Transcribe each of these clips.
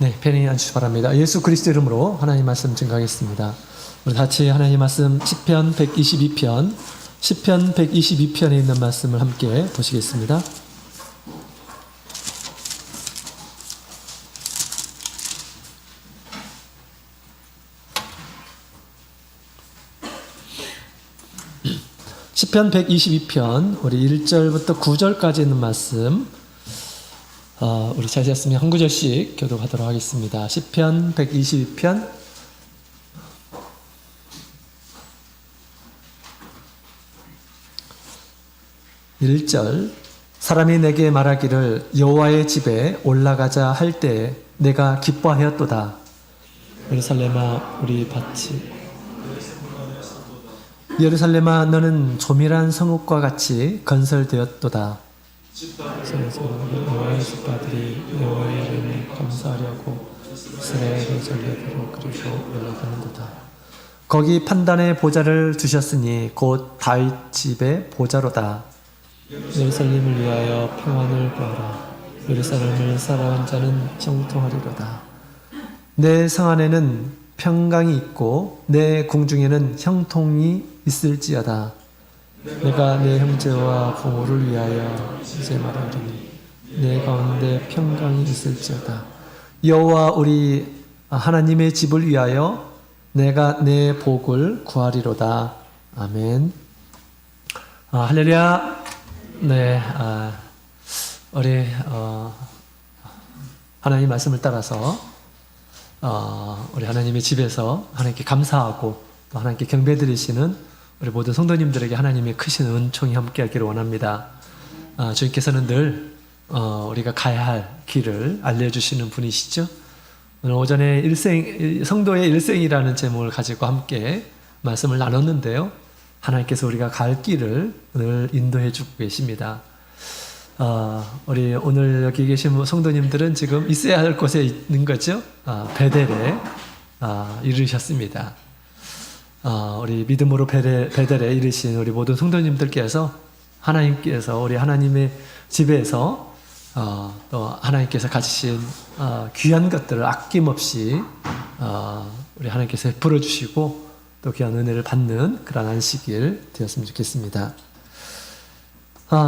네, 편히 앉으시기 바랍니다. 예수 그리스도 이름으로 하나님 말씀 증거하겠습니다. 우리 같이 하나님 말씀 시편 122편, 시편 122편에 있는 말씀을 함께 보시겠습니다. 시편 122편, 우리 1절부터 9절까지 있는 말씀, 우리 찾으셨으면 한 구절씩 교독하도록 하겠습니다. 시편 122편 1절. 사람이 내게 말하기를 여호와의 집에 올라가자 할 때 내가 기뻐하였도다. 예루살렘아 우리 밭이 예루살렘아 너는 조밀한 성읍과 같이 건설되었도다. 여호와의 집파들이 여호와의 이름을 감사하려고 이스라엘의 전례대로 그리고 연락하는도다. 거기 판단의 보좌를 두셨으니 곧 다윗 집의 보좌로다. 예루살렘을 위하여 평안을 구하라. 예루살렘을 사랑한 자는 형통하리로다. 내 성 안에는 평강이 있고 내 궁중에는 형통이 있을지어다. 내가 내 형제와 부모를 위하여 이제 말하리니 내 가운데 평강이 있을지어다. 여호와 우리 하나님의 집을 위하여 내가 내 복을 구하리로다. 아멘. 할렐루야. 네, 우리 하나님 말씀을 따라서 우리 하나님의 집에서 하나님께 감사하고 또 하나님께 경배드리시는 우리 모든 성도님들에게 하나님의 크신 은총이 함께하기를 원합니다. 주님께서는 늘 우리가 가야 할 길을 알려주시는 분이시죠. 오늘 오전에 성도의 일생이라는 제목을 가지고 함께 말씀을 나눴는데요. 하나님께서 우리가 갈 길을 늘 인도해 주고 계십니다. 우리 오늘 여기 계신 성도님들은 지금 있어야 할 곳에 있는 거죠. 베델에 이르셨습니다. 우리 믿음으로 베델에 이르신 우리 모든 성도님들께서 하나님께서 우리 하나님의 집에서 또 하나님께서 가지신 귀한 것들을 아낌없이 우리 하나님께서 베풀어 주시고 또 귀한 은혜를 받는 그런 안식일 되었으면 좋겠습니다.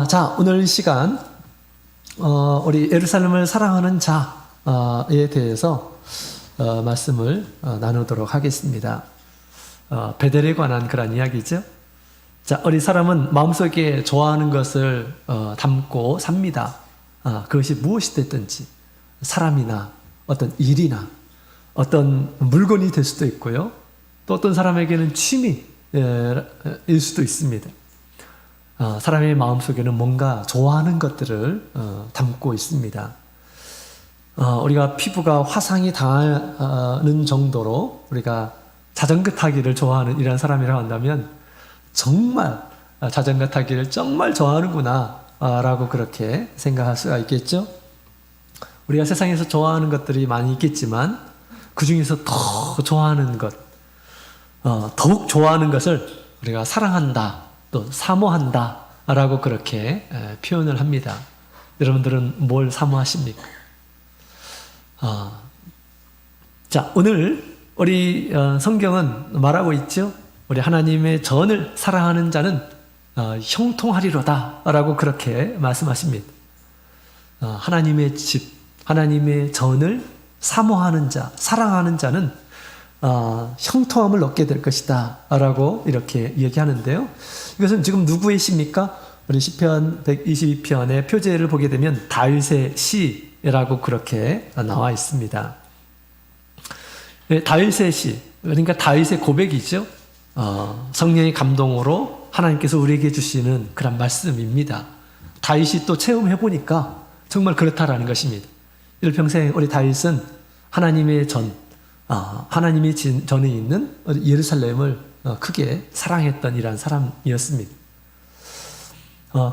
자, 오늘 이 시간 우리 예루살렘을 사랑하는 자에 대해서 말씀을 나누도록 하겠습니다. 베델에 관한 그런 이야기죠. 자, 우리 사람은 마음속에 좋아하는 것을 담고 삽니다. 그것이 무엇이 됐든지 사람이나 어떤 일이나 어떤 물건이 될 수도 있고요. 또 어떤 사람에게는 취미일 수도 있습니다. 사람의 마음속에는 뭔가 좋아하는 것들을 담고 있습니다. 우리가 피부가 화상이 당하는 정도로 우리가 자전거 타기를 좋아하는 이런 사람이라고 한다면 정말 자전거 타기를 정말 좋아하는구나 라고 그렇게 생각할 수가 있겠죠. 우리가 세상에서 좋아하는 것들이 많이 있겠지만 그 중에서 더 좋아하는 것, 더욱 좋아하는 것을 우리가 사랑한다, 또 사모한다 라고 그렇게 표현을 합니다. 여러분들은 뭘 사모하십니까? 자, 오늘 우리 성경은 말하고 있죠. 우리 하나님의 전을 사랑하는 자는 형통하리로다 라고 그렇게 말씀하십니다. 하나님의 집, 하나님의 전을 사모하는 자, 사랑하는 자는 형통함을 얻게 될 것이다 라고 이렇게 얘기하는데요. 이것은 지금 누구의 시입니까? 우리 시편 122편의 표제를 보게 되면 다윗의 시라고 그렇게 나와 있습니다. 다윗의 시, 그러니까 다윗의 고백이죠. 성령의 감동으로 하나님께서 우리에게 주시는 그런 말씀입니다. 다윗이 또 체험해 보니까 정말 그렇다라는 것입니다. 일평생 우리 다윗은 하나님의 하나님이 전에 있는 예루살렘을 크게 사랑했던 이러한 사람이었습니다.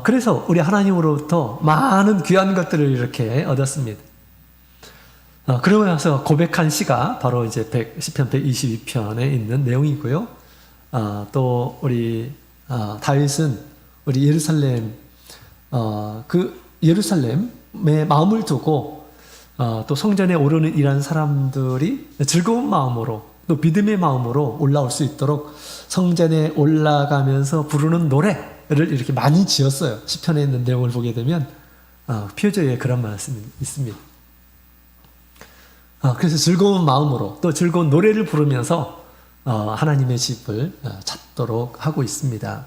그래서 우리 하나님으로부터 많은 귀한 것들을 이렇게 얻었습니다. 그러고 나서 고백한 시가 바로 이제 시편 122편에 있는 내용이고요. 또 우리 다윗은 우리 예루살렘 그 예루살렘에 마음을 두고 또 성전에 오르는 이런 사람들이 즐거운 마음으로 또 믿음의 마음으로 올라올 수 있도록 성전에 올라가면서 부르는 노래를 이렇게 많이 지었어요. 시편에 있는 내용을 보게 되면 표저에 그런 말씀이 있습니다. 그래서 즐거운 마음으로 또 즐거운 노래를 부르면서 하나님의 집을 찾도록 하고 있습니다.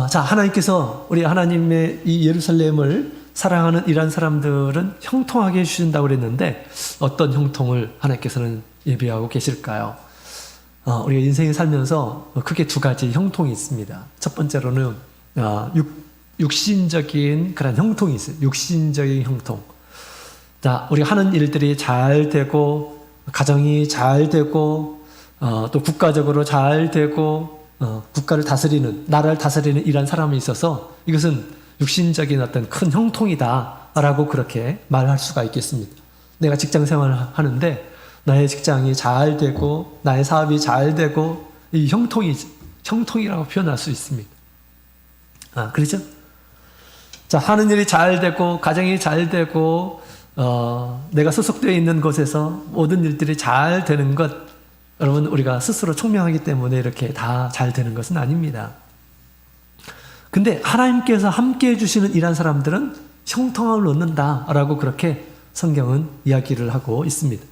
자, 하나님께서 우리 하나님의 이 예루살렘을 사랑하는 이런 사람들은 형통하게 해주신다고 그랬는데 어떤 형통을 하나님께서는 예비하고 계실까요? 우리가 인생에 살면서 크게 두 가지 형통이 있습니다. 첫 번째로는 육신적인 그런 형통이 있어요. 육신적인 형통. 자, 우리가 하는 일들이 잘 되고 가정이 잘 되고 또 국가적으로 잘 되고 국가를 다스리는 나라를 다스리는 이런 사람이 있어서 이것은 육신적인 어떤 큰 형통이다라고 그렇게 말할 수가 있겠습니다. 내가 직장 생활을 하는데 나의 직장이 잘 되고 나의 사업이 잘 되고 이 형통이라고 표현할 수 있습니다. 그렇죠? 자, 하는 일이 잘 되고 가정이 잘 되고 내가 소속되어 있는 곳에서 모든 일들이 잘 되는 것, 여러분 우리가 스스로 총명하기 때문에 이렇게 다 잘 되는 것은 아닙니다. 근데 하나님께서 함께 해주시는 이런 사람들은 형통함을 얻는다라고 그렇게 성경은 이야기를 하고 있습니다.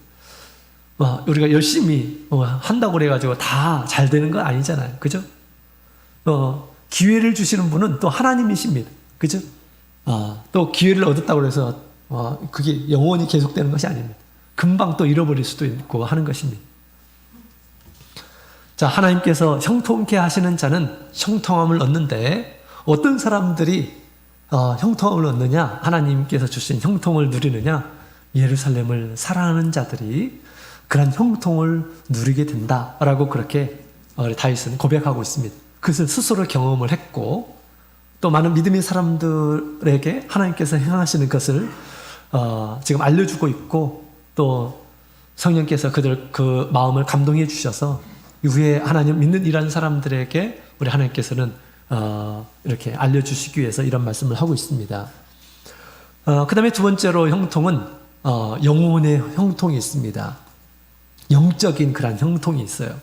우리가 열심히 한다고 그래가지고 다 잘 되는 건 아니잖아요. 그죠? 기회를 주시는 분은 또 하나님이십니다. 그죠? 또 기회를 얻었다고 해서 그게 영원히 계속되는 것이 아닙니다. 금방 또 잃어버릴 수도 있고 하는 것입니다. 자, 하나님께서 형통케 하시는 자는 형통함을 얻는데 어떤 사람들이 형통함을 얻느냐? 하나님께서 주신 형통을 누리느냐? 예루살렘을 사랑하는 자들이 그런 형통을 누리게 된다라고 그렇게 다윗은 고백하고 있습니다. 그것을 스스로 경험을 했고 또 많은 믿음의 사람들에게 하나님께서 행하시는 것을 지금 알려주고 있고 또 성령께서 그들 그 마음을 감동해 주셔서 이후에 하나님 믿는 이런 사람들에게 우리 하나님께서는 이렇게 알려주시기 위해서 이런 말씀을 하고 있습니다. 그 다음에 두 번째로 형통은 영혼의 형통이 있습니다. 영적인 그런 형통이 있어요.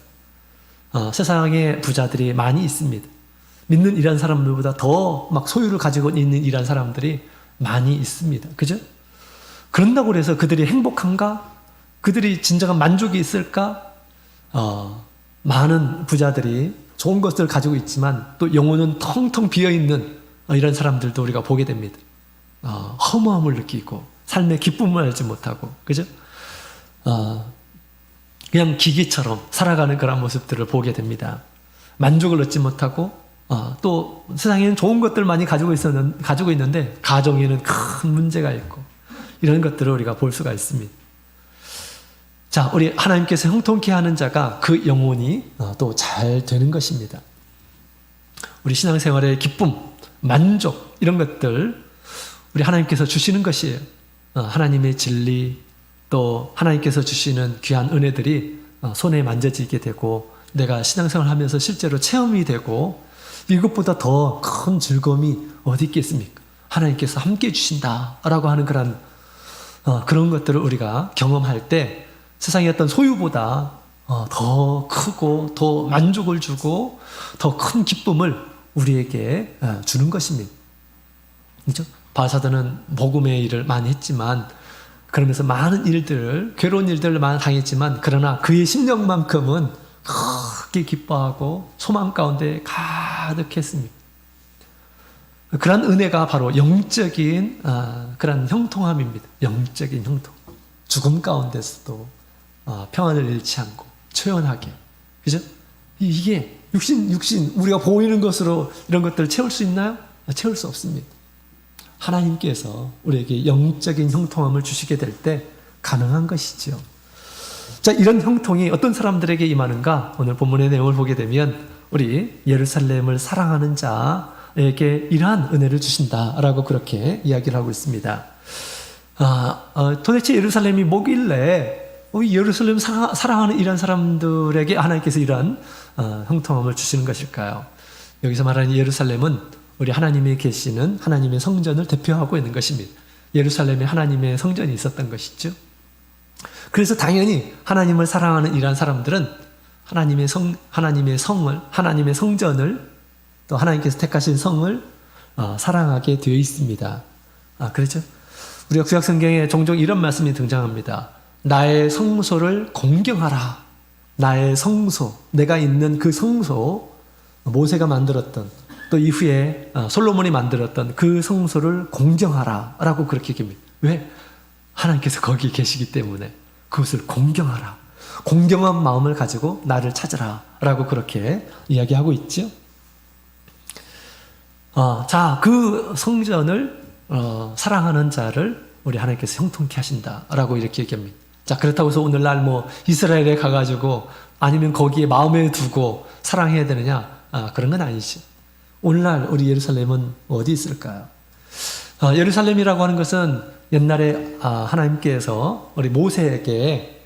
세상에 부자들이 많이 있습니다. 믿는 이런 사람들보다 더 막 소유를 가지고 있는 이런 사람들이 많이 있습니다. 그죠? 그런다고 해서 그들이 행복한가? 그들이 진정한 만족이 있을까? 많은 부자들이 좋은 것들을 가지고 있지만 또 영혼은 텅텅 비어있는 이런 사람들도 우리가 보게 됩니다. 허무함을 느끼고 삶의 기쁨을 알지 못하고 그죠? 그냥 기계처럼 살아가는 그런 모습들을 보게 됩니다. 만족을 얻지 못하고 또 세상에는 좋은 것들 많이 가지고 있는데 가정에는 큰 문제가 있고 이런 것들을 우리가 볼 수가 있습니다. 자, 우리 하나님께서 형통케 하는 자가 그 영혼이 또 잘 되는 것입니다. 우리 신앙생활의 기쁨, 만족 이런 것들 우리 하나님께서 주시는 것이에요. 하나님의 진리 또 하나님께서 주시는 귀한 은혜들이 손에 만져지게 되고 내가 신앙생활을 하면서 실제로 체험이 되고 이것보다 더 큰 즐거움이 어디 있겠습니까? 하나님께서 함께 주신다라고 하는 그런 것들을 우리가 경험할 때 세상의 어떤 소유보다 더 크고 더 만족을 주고 더 큰 기쁨을 우리에게 주는 것입니다. 그렇죠? 바사도는 복음의 일을 많이 했지만 그러면서 많은 일들을 괴로운 일들을 많이 당했지만 그러나 그의 심령만큼은 크게 기뻐하고 소망 가운데 가득했습니다. 그런 은혜가 바로 영적인 그런 형통함입니다. 영적인 형통. 죽음 가운데서도 평안을 잃지 않고 초연하게. 그죠? 이게 육신 우리가 보이는 것으로 이런 것들을 채울 수 있나요? 채울 수 없습니다. 하나님께서 우리에게 영적인 형통함을 주시게 될 때 가능한 것이죠. 자, 이런 형통이 어떤 사람들에게 임하는가? 오늘 본문의 내용을 보게 되면 우리 예루살렘을 사랑하는 자에게 이러한 은혜를 주신다라고 그렇게 이야기를 하고 있습니다. 도대체 예루살렘이 뭐길래 예루살렘 사랑하는 이런 사람들에게 하나님께서 이러한 형통함을 주시는 것일까요? 여기서 말하는 예루살렘은 우리 하나님이 계시는 하나님의 성전을 대표하고 있는 것입니다. 예루살렘에 하나님의 성전이 있었던 것이죠. 그래서 당연히 하나님을 사랑하는 이러한 사람들은 하나님의 성전을 또 하나님께서 택하신 성을 사랑하게 되어 있습니다. 그렇죠? 우리가 구약 성경에 종종 이런 말씀이 등장합니다. 나의 성소를 공경하라. 나의 성소, 내가 있는 그 성소, 모세가 만들었던 또 이후에 솔로몬이 만들었던 그 성소를 공경하라 라고 그렇게 얘기합니다. 왜? 하나님께서 거기 계시기 때문에 그것을 공경하라. 공경한 마음을 가지고 나를 찾으라 라고 그렇게 이야기하고 있죠. 자, 그 성전을 사랑하는 자를 우리 하나님께서 형통케 하신다 라고 이렇게 얘기합니다. 자, 그렇다고 해서 오늘날 뭐 이스라엘에 가가지고 아니면 거기에 마음에 두고 사랑해야 되느냐? 그런 건 아니죠. 오늘날 우리 예루살렘은 어디 있을까요? 예루살렘이라고 하는 것은 옛날에 하나님께서 우리 모세에게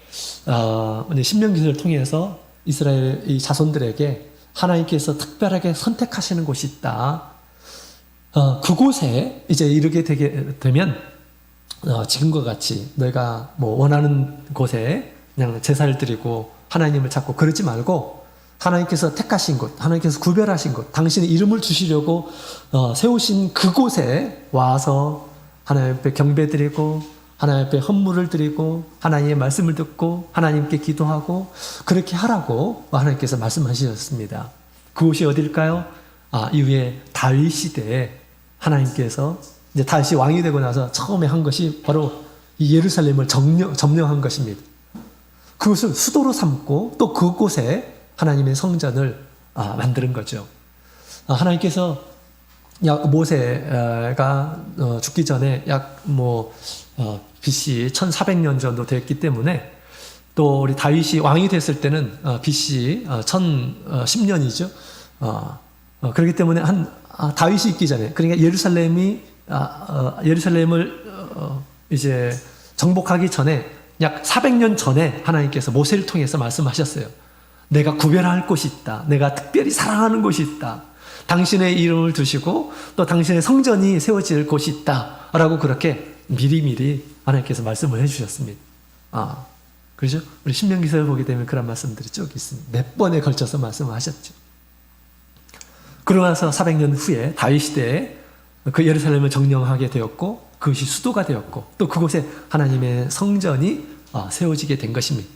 신명기를 통해서 이스라엘 이 자손들에게 하나님께서 특별하게 선택하시는 곳이 있다. 그곳에 이제 이르게 되면 지금과 같이 너희가 뭐 원하는 곳에 그냥 제사를 드리고 하나님을 찾고 그러지 말고 하나님께서 택하신 곳, 하나님께서 구별하신 곳, 당신의 이름을 주시려고 세우신 그곳에 와서 하나님 앞에 경배드리고 하나님 앞에 헌물을 드리고 하나님의 말씀을 듣고 하나님께 기도하고 그렇게 하라고 하나님께서 말씀하셨습니다. 그곳이 어딜까요? 이후에 다윗 시대에 하나님께서 이제 다윗이 왕이 되고 나서 처음에 한 것이 바로 이 예루살렘을 점령한 것입니다. 그것을 수도로 삼고 또 그곳에 하나님의 성전을 만드는 거죠. 하나님께서 모세가 죽기 전에 BC 1400년 정도 됐기 때문에 또 우리 다윗이 왕이 됐을 때는 BC 1010년이죠. 그렇기 때문에 다윗이 있기 전에 그러니까 예루살렘을 이제 정복하기 전에 약 400년 전에 하나님께서 모세를 통해서 말씀하셨어요. 내가 구별할 곳이 있다. 내가 특별히 사랑하는 곳이 있다. 당신의 이름을 두시고 또 당신의 성전이 세워질 곳이 있다. 라고 그렇게 미리미리 하나님께서 말씀을 해주셨습니다. 그렇죠? 우리 신명기서를 보게 되면 그런 말씀들이 쭉 있습니다. 몇 번에 걸쳐서 말씀하셨죠. 그러고 나서 400년 후에 다윗 시대에 그 예루살렘을 정령하게 되었고 그것이 수도가 되었고 또 그곳에 하나님의 성전이 세워지게 된 것입니다.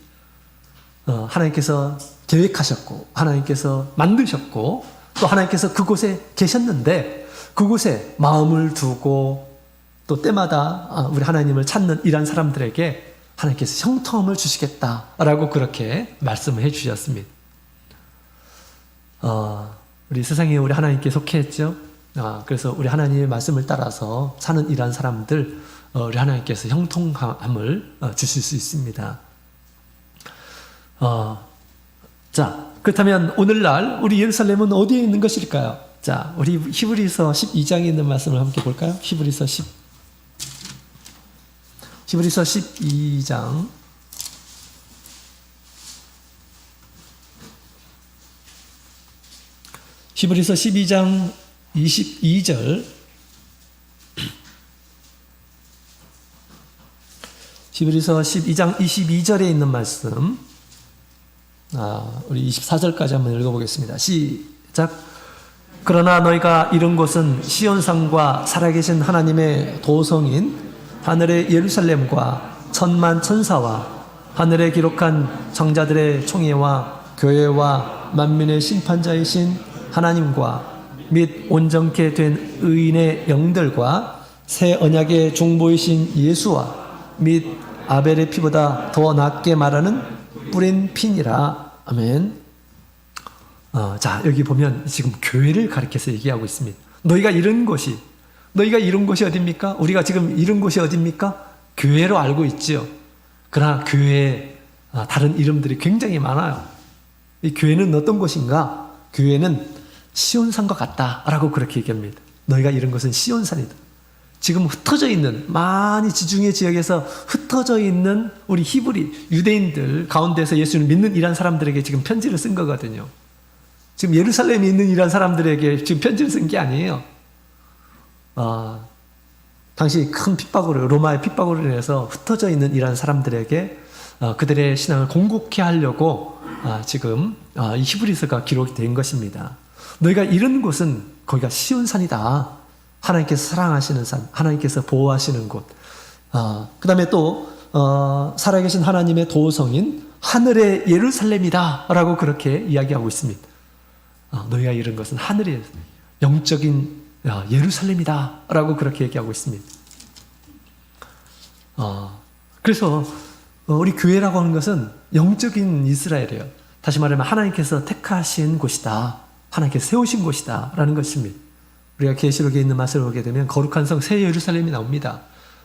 하나님께서 계획하셨고 하나님께서 만드셨고 또 하나님께서 그곳에 계셨는데 그곳에 마음을 두고 또 때마다 우리 하나님을 찾는 이런 사람들에게 하나님께서 형통함을 주시겠다라고 그렇게 말씀을 해주셨습니다. 우리 세상에 우리 하나님께 속했죠. 그래서 우리 하나님의 말씀을 따라서 사는 이러한 사람들 우리 하나님께서 형통함을 주실 수 있습니다. 자, 그렇다면 오늘날 우리 예루살렘은 어디에 있는 것일까요? 자, 우리 히브리서 12장에 있는 말씀을 함께 볼까요? 히브리서 12장 히브리서 12장 22절 히브리서 12장 22절에 있는 말씀 우리 24절까지 한번 읽어보겠습니다. 시작. 그러나 너희가 이른 곳은 시온산과 살아계신 하나님의 도성인 하늘의 예루살렘과 천만 천사와 하늘에 기록한 정자들의 총회와 교회와 만민의 심판자이신 하나님과 및 온전케 된 의인의 영들과 새 언약의 중보이신 예수와 및 아벨의 피보다 더 낫게 말하는 뿌린 피니라. 아멘. 자, 여기 보면 지금 교회를 가리켜서 얘기하고 있습니다. 너희가 이룬 곳이 어딥니까? 우리가 지금 이룬 곳이 어딥니까? 교회로 알고 있지요. 그러나 교회에 다른 이름들이 굉장히 많아요. 이 교회는 어떤 곳인가? 교회는 시온산과 같다라고 그렇게 얘기합니다. 너희가 이룬 것은 시온산이다. 지금 흩어져 있는 많이 지중해 지역에서 흩어져 있는 우리 히브리 유대인들 가운데서 예수를 믿는 이란 사람들에게 지금 편지를 쓴 거거든요. 지금 예루살렘에 있는 이란 사람들에게 지금 편지를 쓴 게 아니에요. 당시 큰 핍박으로, 로마의 핍박으로 인해서 흩어져 있는 이란 사람들에게 그들의 신앙을 공고케 하려고 지금 이 히브리서가 기록이 된 것입니다. 너희가 이런 곳은 거기가 시온산이다. 하나님께서 사랑하시는 산, 하나님께서 보호하시는 곳. 그 다음에 또 살아계신 하나님의 도성인 하늘의 예루살렘이다 라고 그렇게 이야기하고 있습니다. 너희가 이런 것은 하늘의 영적인 예루살렘이다 라고 그렇게 얘기하고 있습니다. 그래서 우리 교회라고 하는 것은 영적인 이스라엘이에요. 다시 말하면 하나님께서 택하신 곳이다. 하나님께서 세우신 곳이다 라는 것입니다. 우리가 계시록에 있는 말씀을 보게 되면 거룩한 성 새 예루살렘이 나옵니다.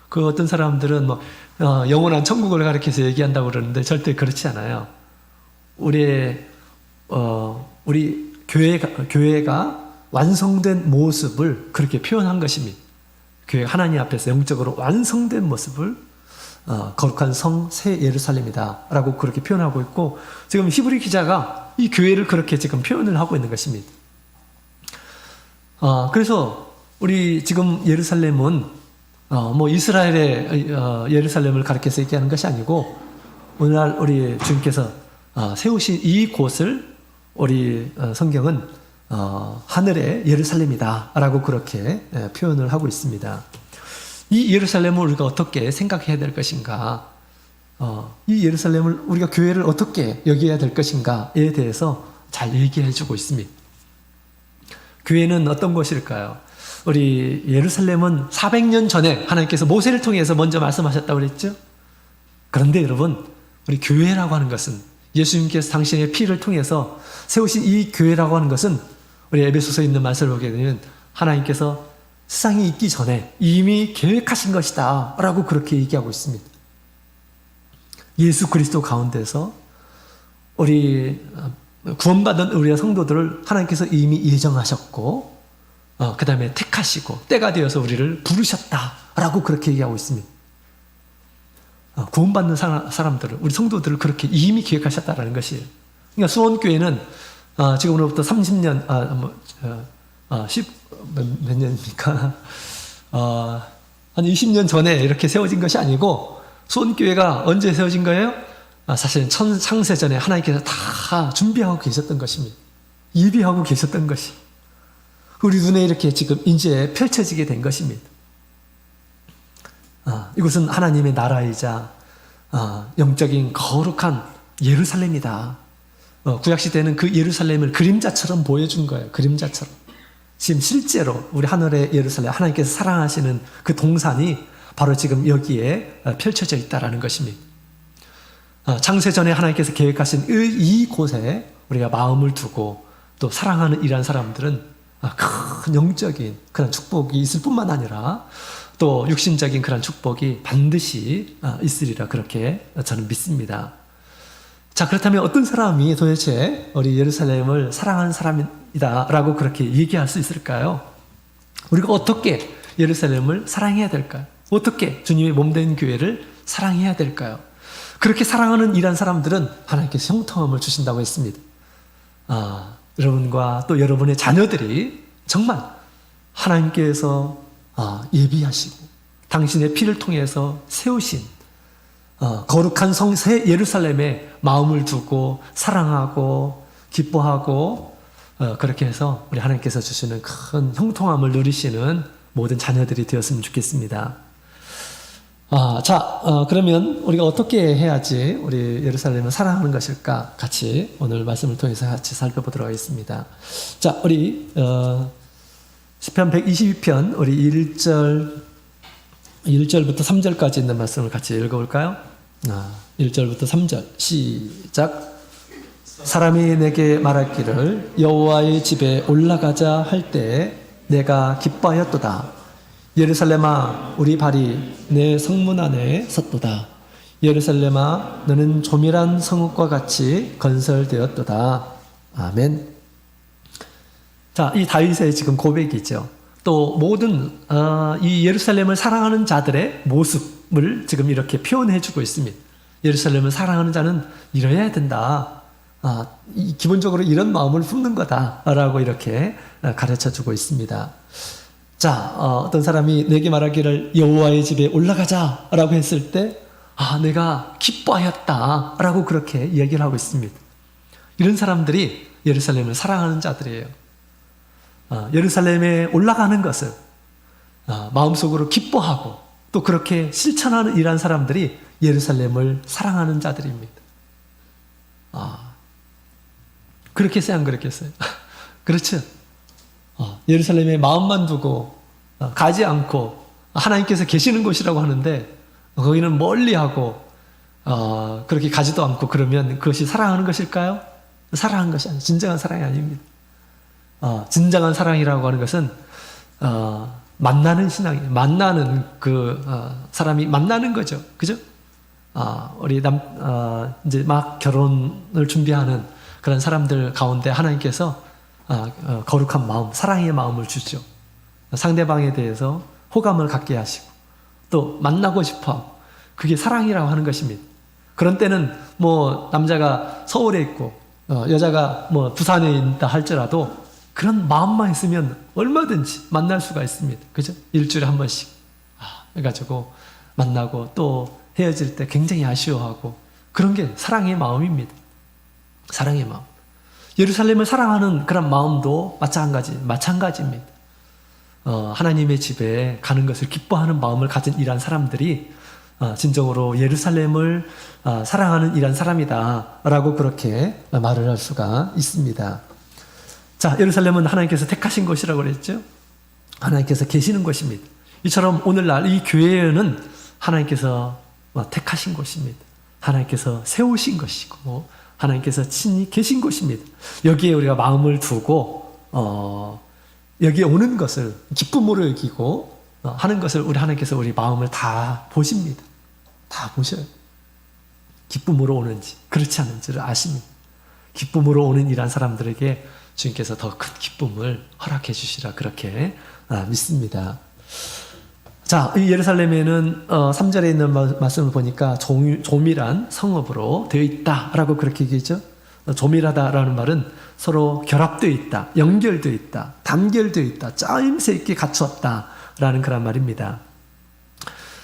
그 어떤 사람들은 영원한 천국을 가리켜서 얘기한다고 그러는데 절대 그렇지 않아요. 우리 교회가 완성된 모습을 그렇게 표현한 것입니다. 교회 하나님 앞에서 영적으로 완성된 모습을 거룩한 성 새 예루살렘이다 라고 그렇게 표현하고 있고, 지금 히브리 기자가 이 교회를 그렇게 지금 표현을 하고 있는 것입니다. 그래서 우리 지금 예루살렘은 이스라엘의 예루살렘을 가리켜서 얘기하는 것이 아니고, 오늘날 우리 주님께서 세우신 이 곳을 우리 성경은 하늘의 예루살렘이다 라고 그렇게 표현을 하고 있습니다. 이 예루살렘을 우리가 어떻게 생각해야 될 것인가, 이 예루살렘을 우리가 교회를 어떻게 여겨야 될 것인가에 대해서 잘 얘기해 주고 있습니다. 교회는 어떤 것일까요? 우리 예루살렘은 400년 전에 하나님께서 모세를 통해서 먼저 말씀하셨다고 그랬죠? 그런데 여러분, 우리 교회라고 하는 것은, 예수님께서 당신의 피를 통해서 세우신 이 교회라고 하는 것은, 우리 에베소서에 있는 말씀을 보게 되면 하나님께서 세상이 있기 전에 이미 계획하신 것이다 라고 그렇게 얘기하고 있습니다. 예수 그리스도 가운데서 우리 구원받은 우리의 성도들을 하나님께서 이미 예정하셨고, 그 다음에 택하시고 때가 되어서 우리를 부르셨다라고 그렇게 얘기하고 있습니다. 구원받는 사람들을, 우리 성도들을 그렇게 이미 계획하셨다라는 것이에요. 그러니까 수원교회는 지금으로부터 30년, 몇 년입니까? 한 20년 전에 이렇게 세워진 것이 아니고, 수원교회가 언제 세워진 거예요? 사실은 창세전에 하나님께서 다 준비하고 계셨던 것입니다. 예비하고 계셨던 것이 우리 눈에 이렇게 지금 이제 펼쳐지게 된 것입니다. 이곳은 하나님의 나라이자 영적인 거룩한 예루살렘이다. 구약시대는 그 예루살렘을 그림자처럼 보여준 거예요. 그림자처럼. 지금 실제로 우리 하늘의 예루살렘, 하나님께서 사랑하시는 그 동산이 바로 지금 여기에 펼쳐져 있다는 것입니다. 창세전에 하나님께서 계획하신 이곳에 우리가 마음을 두고 또 사랑하는 이란 사람들은 큰 영적인 그런 축복이 있을 뿐만 아니라 또 육신적인 그런 축복이 반드시 있으리라, 그렇게 저는 믿습니다. 자, 그렇다면 어떤 사람이 도대체 우리 예루살렘을 사랑하는 사람이다 라고 그렇게 얘기할 수 있을까요? 우리가 어떻게 예루살렘을 사랑해야 될까요? 어떻게 주님의 몸된 교회를 사랑해야 될까요? 그렇게 사랑하는 이란 사람들은 하나님께서 형통함을 주신다고 했습니다. 여러분과 또 여러분의 자녀들이 정말 하나님께서 예비하시고 당신의 피를 통해서 세우신 거룩한 성 새 예루살렘에 마음을 두고 사랑하고 기뻐하고 그렇게 해서 우리 하나님께서 주시는 큰 형통함을 누리시는 모든 자녀들이 되었으면 좋겠습니다. 그러면 우리가 어떻게 해야지 우리 예루살렘을 사랑하는 것일까? 같이 오늘 말씀을 통해서 같이 살펴보도록 하겠습니다. 자, 우리 시편 122편 우리 1절부터 3절까지 있는 말씀을 같이 읽어볼까요? 1절부터 3절 시작. 사람이 내게 말하기를 여호와의 집에 올라가자 할 때 내가 기뻐하였도다. 예루살렘아, 우리 발이 내 성문 안에 섰도다. 예루살렘아, 너는 조밀한 성읍과 같이 건설되었도다. 아멘. 자, 이 다윗의 지금 고백이죠. 또 모든 이 예루살렘을 사랑하는 자들의 모습을 지금 이렇게 표현해 주고 있습니다. 예루살렘을 사랑하는 자는 이래야 된다. 기본적으로 이런 마음을 품는 거다라고 이렇게 가르쳐 주고 있습니다. 자, 어떤 사람이 내게 말하기를 여호와의 집에 올라가자라고 했을 때 내가 기뻐하였다라고 그렇게 이야기를 하고 있습니다. 이런 사람들이 예루살렘을 사랑하는 자들이에요. 예루살렘에 올라가는 것을 마음속으로 기뻐하고 또 그렇게 실천하는 이러한 사람들이 예루살렘을 사랑하는 자들입니다. 그렇겠어요? 안 그렇겠어요? 그렇죠. 예루살렘에 마음만 두고 가지 않고 하나님께서 계시는 곳이라고 하는데 거기는 멀리하고 그렇게 가지도 않고 그러면 그것이 사랑하는 것일까요? 사랑하는 것이 아니에요. 진정한 사랑이 아닙니다. 진정한 사랑이라고 하는 것은 만나는 신앙이에요. 만나는 사람이 만나는 거죠. 그죠? 우리 이제 막 결혼을 준비하는 그런 사람들 가운데 하나님께서 거룩한 마음, 사랑의 마음을 주죠. 상대방에 대해서 호감을 갖게 하시고 또 만나고 싶어. 그게 사랑이라고 하는 것입니다. 그런 때는 뭐 남자가 서울에 있고 여자가 뭐 부산에 있다 할지라도 그런 마음만 있으면 얼마든지 만날 수가 있습니다. 그죠? 일주일에 한 번씩 해가지고 만나고 또 헤어질 때 굉장히 아쉬워하고 그런 게 사랑의 마음입니다. 사랑의 마음. 예루살렘을 사랑하는 그런 마음도 마찬가지입니다. 하나님의 집에 가는 것을 기뻐하는 마음을 가진 이러한 사람들이 진정으로 예루살렘을 사랑하는 이러한 사람이다 라고 그렇게 말을 할 수가 있습니다. 자, 예루살렘은 하나님께서 택하신 곳이라고 그랬죠. 하나님께서 계시는 곳입니다. 이처럼 오늘날 이 교회는 하나님께서 택하신 곳입니다. 하나님께서 세우신 것이고 하나님께서 친히 계신 곳입니다. 여기에 우리가 마음을 두고 여기에 오는 것을 기쁨으로 여기고 하는 것을 하나님께서 우리 마음을 다 보십니다. 다 보셔요. 기쁨으로 오는지 그렇지 않은지를 아십니다. 기쁨으로 오는 이란 사람들에게 주님께서 더 큰 기쁨을 허락해 주시라 그렇게 믿습니다. 자, 이 예루살렘에는 3절에 있는 말씀을 보니까 조밀한 성읍으로 되어 있다라고 그렇게 얘기했죠. 조밀하다라는 말은 서로 결합되어 있다, 연결되어 있다, 단결되어 있다, 짜임새 있게 갖추었다라는 그런 말입니다.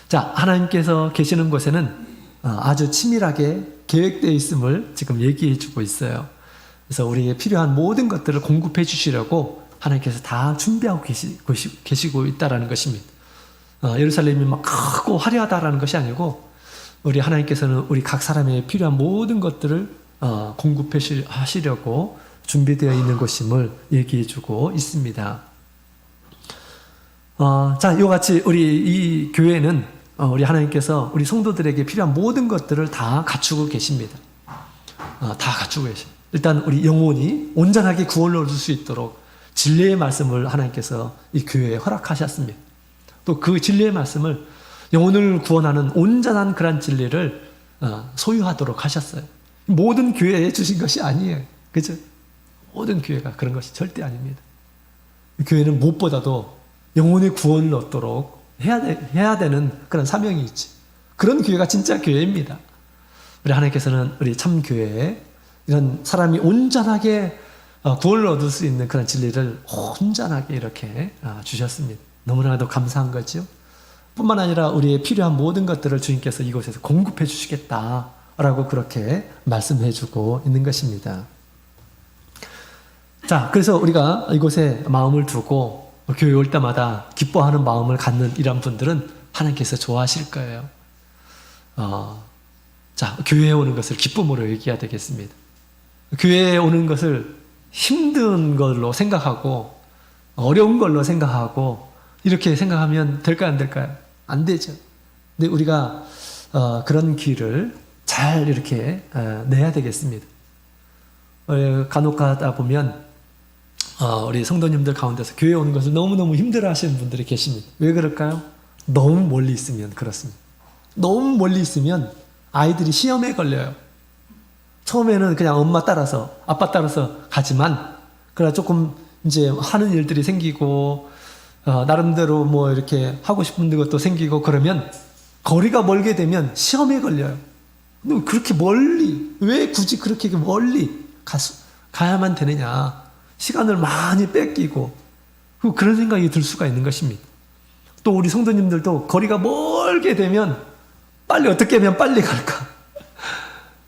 자, 하나님께서 계시는 곳에는 아주 치밀하게 계획되어 있음을 지금 얘기해 주고 있어요. 그래서 우리에게 필요한 모든 것들을 공급해 주시려고 하나님께서 다 준비하고 계시고 있다라는 것입니다. 예루살렘이 막 크고 화려하다라는 것이 아니고 우리 하나님께서는 우리 각 사람의 필요한 모든 것들을 공급해 하시려고 준비되어 있는 것임을 얘기해 주고 있습니다. 자, 이와 같이 우리 이 교회는 우리 하나님께서 우리 성도들에게 필요한 모든 것들을 다 갖추고 계십니다. 다 갖추고 계십니다. 일단 우리 영혼이 온전하게 구원을 얻을 수 있도록 진리의 말씀을 하나님께서 이 교회에 허락하셨습니다. 또 그 진리의 말씀을 영혼을 구원하는 온전한 그런 진리를 소유하도록 하셨어요. 모든 교회에 주신 것이 아니에요. 그죠? 모든 교회가 그런 것이 절대 아닙니다. 교회는 무엇보다도 영혼의 구원을 얻도록 해야 되는 그런 사명이 있지. 그런 교회가 진짜 교회입니다. 우리 하나님께서는 우리 참 교회에 이런 사람이 온전하게 구원을 얻을 수 있는 그런 진리를 온전하게 이렇게 주셨습니다. 너무나도 감사한 거죠. 뿐만 아니라 우리의 필요한 모든 것들을 주님께서 이곳에서 공급해 주시겠다라고 그렇게 말씀해 주고 있는 것입니다. 자, 그래서 우리가 이곳에 마음을 두고 교회 올 때마다 기뻐하는 마음을 갖는 이런 분들은 하나님께서 좋아하실 거예요. 자, 교회에 오는 것을 기쁨으로 여겨야 되겠습니다. 교회에 오는 것을 힘든 걸로 생각하고 어려운 걸로 생각하고 이렇게 생각하면 될까요? 안 될까요? 안 되죠. 근데 우리가 그런 길을 잘 이렇게 내야 되겠습니다. 간혹 가다 보면 우리 성도님들 가운데서 교회 오는 것을 너무너무 힘들어 하시는 분들이 계십니다. 왜 그럴까요? 너무 멀리 있으면 그렇습니다. 너무 멀리 있으면 아이들이 시험에 걸려요. 처음에는 그냥 엄마 따라서 아빠 따라서 가지만 그러나 조금 이제 하는 일들이 생기고 나름대로 뭐 이렇게 하고 싶은 것도 생기고 그러면 거리가 멀게 되면 시험에 걸려요. 그렇게 멀리 왜 굳이 그렇게 멀리 가야만 되느냐. 시간을 많이 뺏기고 그런 생각이 들 수가 있는 것입니다. 또 우리 성도님들도 거리가 멀게 되면 빨리 어떻게 하면 빨리 갈까?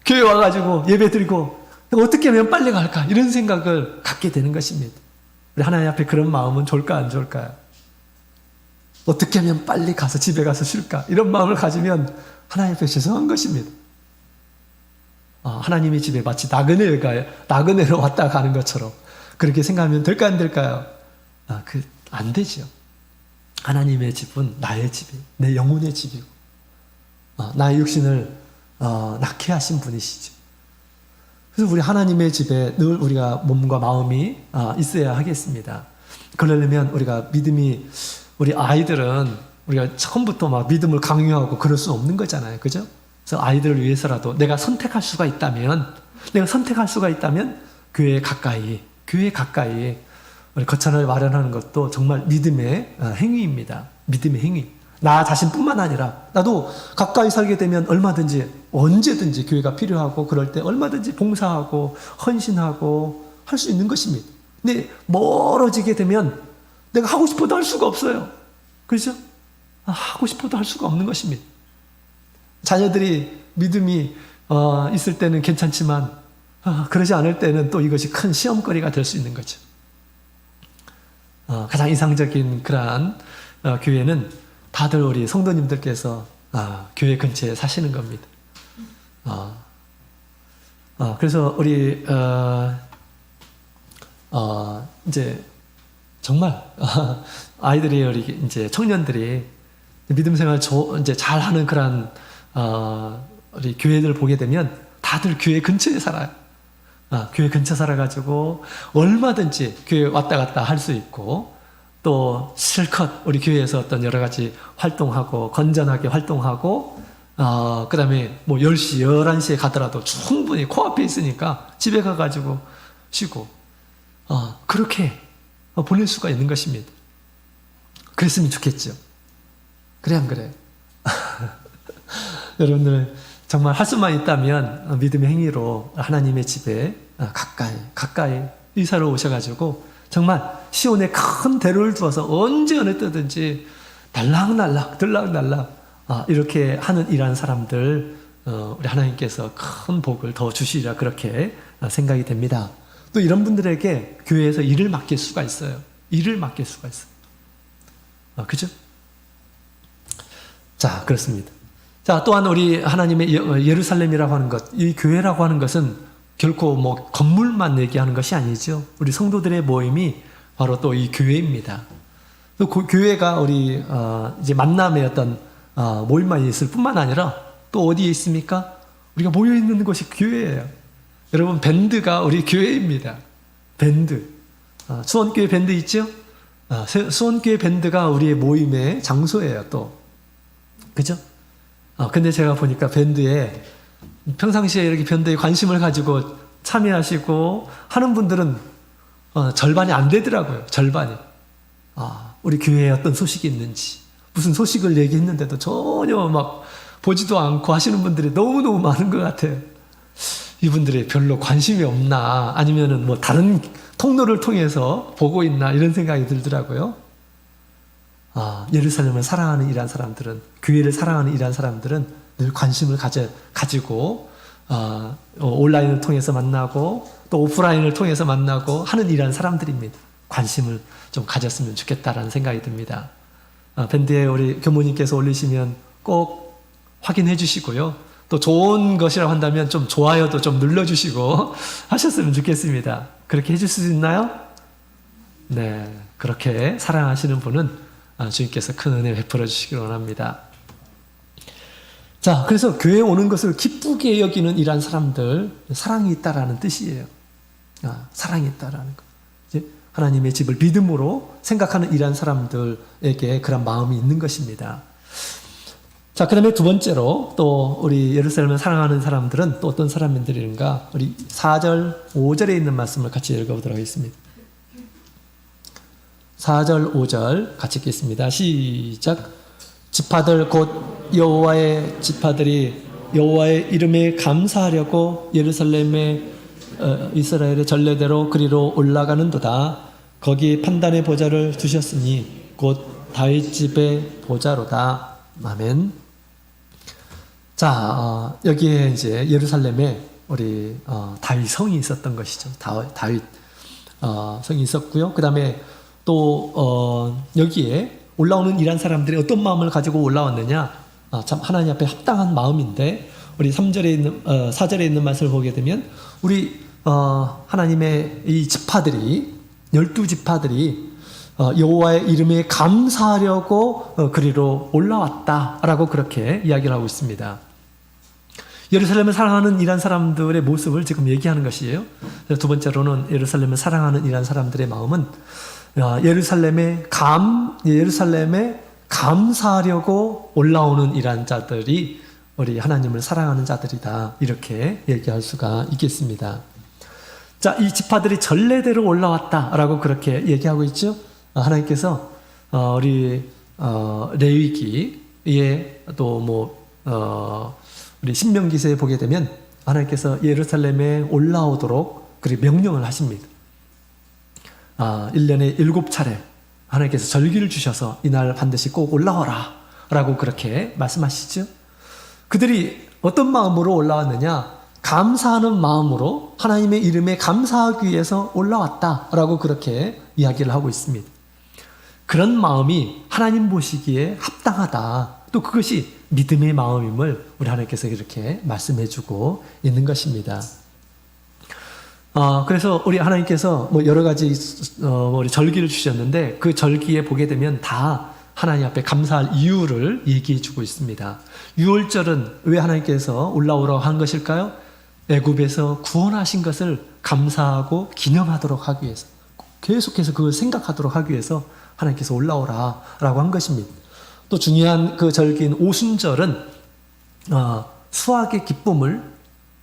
교회 와가지고 예배 드리고 어떻게 하면 빨리 갈까? 이런 생각을 갖게 되는 것입니다. 우리 하나님 앞에 그런 마음은 좋을까 안 좋을까요? 어떻게 하면 빨리 가서 집에 가서 쉴까? 이런 마음을 가지면 하나님 앞에 죄송한 것입니다. 하나님의 집에 마치 나그네로 왔다 가는 것처럼 그렇게 생각하면 될까 안 될까요? 안 되지요. 하나님의 집은 나의 집이에요. 내 영혼의 집이고 나의 육신을 낳게 하신 분이시죠. 그래서 우리 하나님의 집에 늘 우리가 몸과 마음이 있어야 하겠습니다. 그러려면 우리가 믿음이 우리 아이들은 우리가 처음부터 막 믿음을 강요하고 그럴 수 없는 거잖아요. 그죠? 그래서 아이들을 위해서라도 내가 선택할 수가 있다면 교회 가까이 우리 거처를 마련하는 것도 정말 믿음의 행위입니다. 믿음의 행위. 나 자신뿐만 아니라 나도 가까이 살게 되면 얼마든지 언제든지 교회가 필요하고 그럴 때 얼마든지 봉사하고 헌신하고 할 수 있는 것입니다. 근데 멀어지게 되면 내가 하고 싶어도 할 수가 없어요. 그렇죠? 하고 싶어도 할 수가 없는 것입니다. 자녀들이 믿음이 있을 때는 괜찮지만 그러지 않을 때는 또 이것이 큰 시험거리가 될 수 있는 거죠. 가장 이상적인 그러한 교회는 다들 우리 성도님들께서 교회 근처에 사시는 겁니다. 그래서 우리 이제 정말 아이들이 우리 이제 청년들이 믿음 생활 이제 잘하는 그런 우리 교회들 보게 되면 다들 교회 근처에 살아요. 교회 근처 살아가지고 얼마든지 교회 왔다 갔다 할 수 있고 또 실컷 우리 교회에서 어떤 여러 가지 활동하고 건전하게 활동하고 그 다음에 뭐 10시, 11시에 가더라도 충분히 코앞에 있으니까 집에 가가지고 쉬고 그렇게 보낼 수가 있는 것입니다. 그랬으면 좋겠죠. 그래 안 그래요? 여러분들 정말 할 수만 있다면 믿음의 행위로 하나님의 집에 가까이 이사로 오셔가지고 정말 시온에 큰 대로를 두어서 언제 어느 때든지 들락날락 이렇게 하는 일하는 사람들 우리 하나님께서 큰 복을 더 주시리라 그렇게 생각이 됩니다. 또 이런 분들에게 교회에서 일을 맡길 수가 있어요. 그죠? 자, 그렇습니다. 자, 또한 우리 하나님의 예루살렘이라고 하는 것, 이 교회라고 하는 것은 결코 뭐 건물만 얘기하는 것이 아니죠. 우리 성도들의 모임이 바로 또 이 교회입니다. 또 그 교회가 우리 이제 만남의 어떤 모임만 있을 뿐만 아니라 또 어디에 있습니까? 우리가 모여 있는 곳이 교회예요. 여러분 밴드가 우리 교회입니다. 밴드. 수원교회 밴드 있죠? 수원교회 밴드가 우리의 모임의 장소예요. 또 그죠? 근데 제가 보니까 밴드에 평상시에 이렇게 밴드에 관심을 가지고 참여하시고 하는 분들은 절반이 안 되더라고요. 절반이. 우리 교회에 어떤 소식이 있는지 무슨 소식을 얘기했는데도 전혀 막 보지도 않고 하시는 분들이 너무너무 많은 것 같아요. 이분들이 별로 관심이 없나 아니면은 뭐 다른 통로를 통해서 보고 있나 이런 생각이 들더라고요. 예루살렘을 사랑하는 이러한 사람들은 교회를 사랑하는 이러한 사람들은 늘 관심을 가지고 온라인을 통해서 만나고 또 오프라인을 통해서 만나고 하는 이러한 사람들입니다. 관심을 좀 가졌으면 좋겠다라는 생각이 듭니다. 밴드에 우리 교모님께서 올리시면 꼭 확인해 주시고요. 또 좋은 것이라고 한다면 좀 좋아요도 좀 눌러주시고 하셨으면 좋겠습니다. 그렇게 해줄 수 있나요? 네, 그렇게 사랑하시는 분은 주님께서 큰 은혜 베풀어 주시기 원합니다. 자, 그래서 교회에 오는 것을 기쁘게 여기는 이러한 사람들, 사랑이 있다라는 뜻이에요. 사랑이 있다라는 것. 이제 하나님의 집을 믿음으로 생각하는 이러한 사람들에게 그런 마음이 있는 것입니다. 자, 그 다음에 두 번째로 또 우리 예루살렘을 사랑하는 사람들은 또 어떤 사람들인가? 우리 4절, 5절에 있는 말씀을 같이 읽어보도록 하겠습니다. 4절, 5절 같이 읽겠습니다. 시작. 지파들 곧 여호와의 지파들이 여호와의 이름에 감사하려고 예루살렘의 이스라엘의 전례대로 그리로 올라가는도다. 거기 판단의 보좌를 두셨으니 곧 다윗 집의 보좌로다. 아멘. 자, 여기에 이제 예루살렘에 우리 다윗 성이 있었던 것이죠. 다윗 성이 있었고요. 그 다음에 또 여기에 올라오는 이란 사람들이 어떤 마음을 가지고 올라왔느냐? 참 하나님 앞에 합당한 마음인데 우리 3절에 있는 4절에 있는 말씀을 보게 되면 우리 하나님의 이 지파들이 12지파들이 여호와의 이름에 감사하려고 그리로 올라왔다라고 그렇게 이야기를 하고 있습니다. 예루살렘을 사랑하는 이란 사람들의 모습을 지금 얘기하는 것이에요. 두 번째로는 예루살렘을 사랑하는 이란 사람들의 마음은 예루살렘에 감사하려고 올라오는 이란 자들이 우리 하나님을 사랑하는 자들이다. 이렇게 얘기할 수가 있겠습니다. 자, 이 지파들이 전례대로 올라왔다라고 그렇게 얘기하고 있죠. 하나님께서 우리 레위기에 또 우리 신명기서에 보게 되면 하나님께서 예루살렘에 올라오도록 그렇게 명령을 하십니다. 1년에 7차례 하나님께서 절기를 주셔서 이날 반드시 꼭 올라와라 라고 그렇게 말씀하시죠. 그들이 어떤 마음으로 올라왔느냐? 감사하는 마음으로 하나님의 이름에 감사하기 위해서 올라왔다라고 그렇게 이야기를 하고 있습니다. 그런 마음이 하나님 보시기에 합당하다. 또 그것이 믿음의 마음임을 우리 하나님께서 이렇게 말씀해주고 있는 것입니다. 그래서 우리 하나님께서 여러 가지 우리 절기를 주셨는데 그 절기에 보게 되면 다 하나님 앞에 감사할 이유를 얘기해주고 있습니다. 유월절은 왜 하나님께서 올라오라고 한 것일까요? 애굽에서 구원하신 것을 감사하고 기념하도록 하기 위해서, 계속해서 그걸 생각하도록 하기 위해서 하나님께서 올라오라라고 한 것입니다. 또 중요한 그 절기인 오순절은 수확의 기쁨을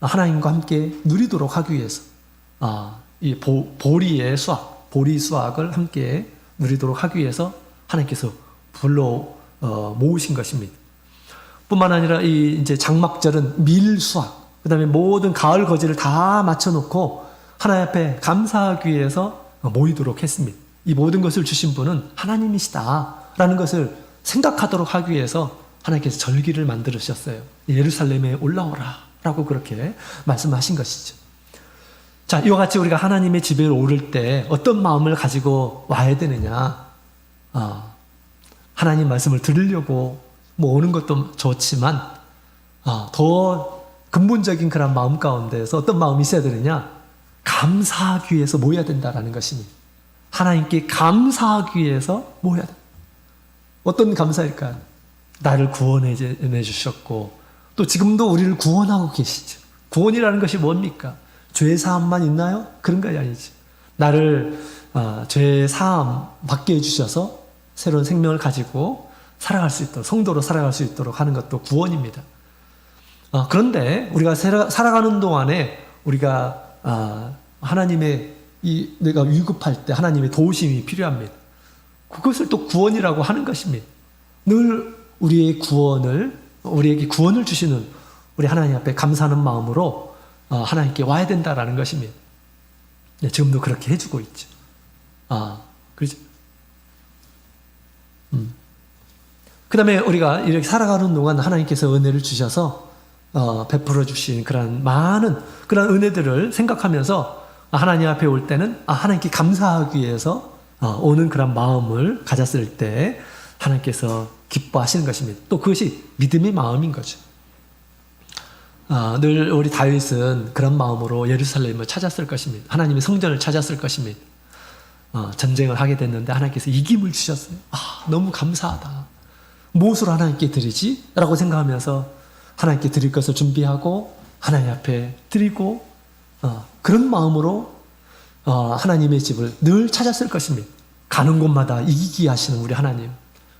하나님과 함께 누리도록 하기 위해서 이 보리의 수확, 보리 수확을 함께 누리도록 하기 위해서 하나님께서 불러 모으신 것입니다. 뿐만 아니라 이 이제 장막절은 밀 수확, 그 다음에 모든 가을 거지를 다 맞춰놓고 하나님 앞에 감사하기 위해서 모이도록 했습니다. 이 모든 것을 주신 분은 하나님이시다라는 것을 생각하도록 하기 위해서 하나님께서 절기를 만들으셨어요. 예루살렘에 올라오라 라고 그렇게 말씀하신 것이죠. 자, 이와 같이 우리가 하나님의 집에 오를 때 어떤 마음을 가지고 와야 되느냐? 하나님 말씀을 들으려고 오는 것도 좋지만 더 근본적인 그런 마음 가운데서 어떤 마음이 있어야 되느냐? 감사하기 위해서 모여야 된다라는 것입니다. 하나님께 감사하기 위해서 모여야 된다. 어떤 감사일까요? 나를 구원해 주셨고 또 지금도 우리를 구원하고 계시죠. 구원이라는 것이 뭡니까? 죄 사함만 있나요? 그런 것이 아니죠. 나를 죄 사함 받게 해주셔서 새로운 생명을 가지고 살아갈 수 있도록, 성도로 살아갈 수 있도록 하는 것도 구원입니다. 그런데 우리가 살아가는 동안에 우리가 하나님의 내가 위급할 때 하나님의 도우심이 필요합니다. 그것을 또 구원이라고 하는 것입니다. 늘 우리에게 구원을 주시는 우리 하나님 앞에 감사하는 마음으로 하나님께 와야 된다라는 것입니다. 네, 지금도 그렇게 해주고 있죠. 그렇죠. 그 다음에 우리가 이렇게 살아가는 동안 하나님께서 은혜를 주셔서 베풀어 주신 그런 많은 그런 은혜들을 생각하면서 하나님 앞에 올 때는 하나님께 감사하기 위해서 오는 그런 마음을 가졌을 때 하나님께서 기뻐하시는 것입니다. 또 그것이 믿음의 마음인 거죠. 늘 우리 다윗은 그런 마음으로 예루살렘을 찾았을 것입니다. 하나님의 성전을 찾았을 것입니다. 전쟁을 하게 됐는데 하나님께서 이김을 주셨어요. 너무 감사하다. 무엇으로 하나님께 드리지? 라고 생각하면서 하나님께 드릴 것을 준비하고 하나님 앞에 드리고 그런 마음으로 하나님의 집을 늘 찾았을 것입니다. 가는 곳마다 이기게 하시는 우리 하나님,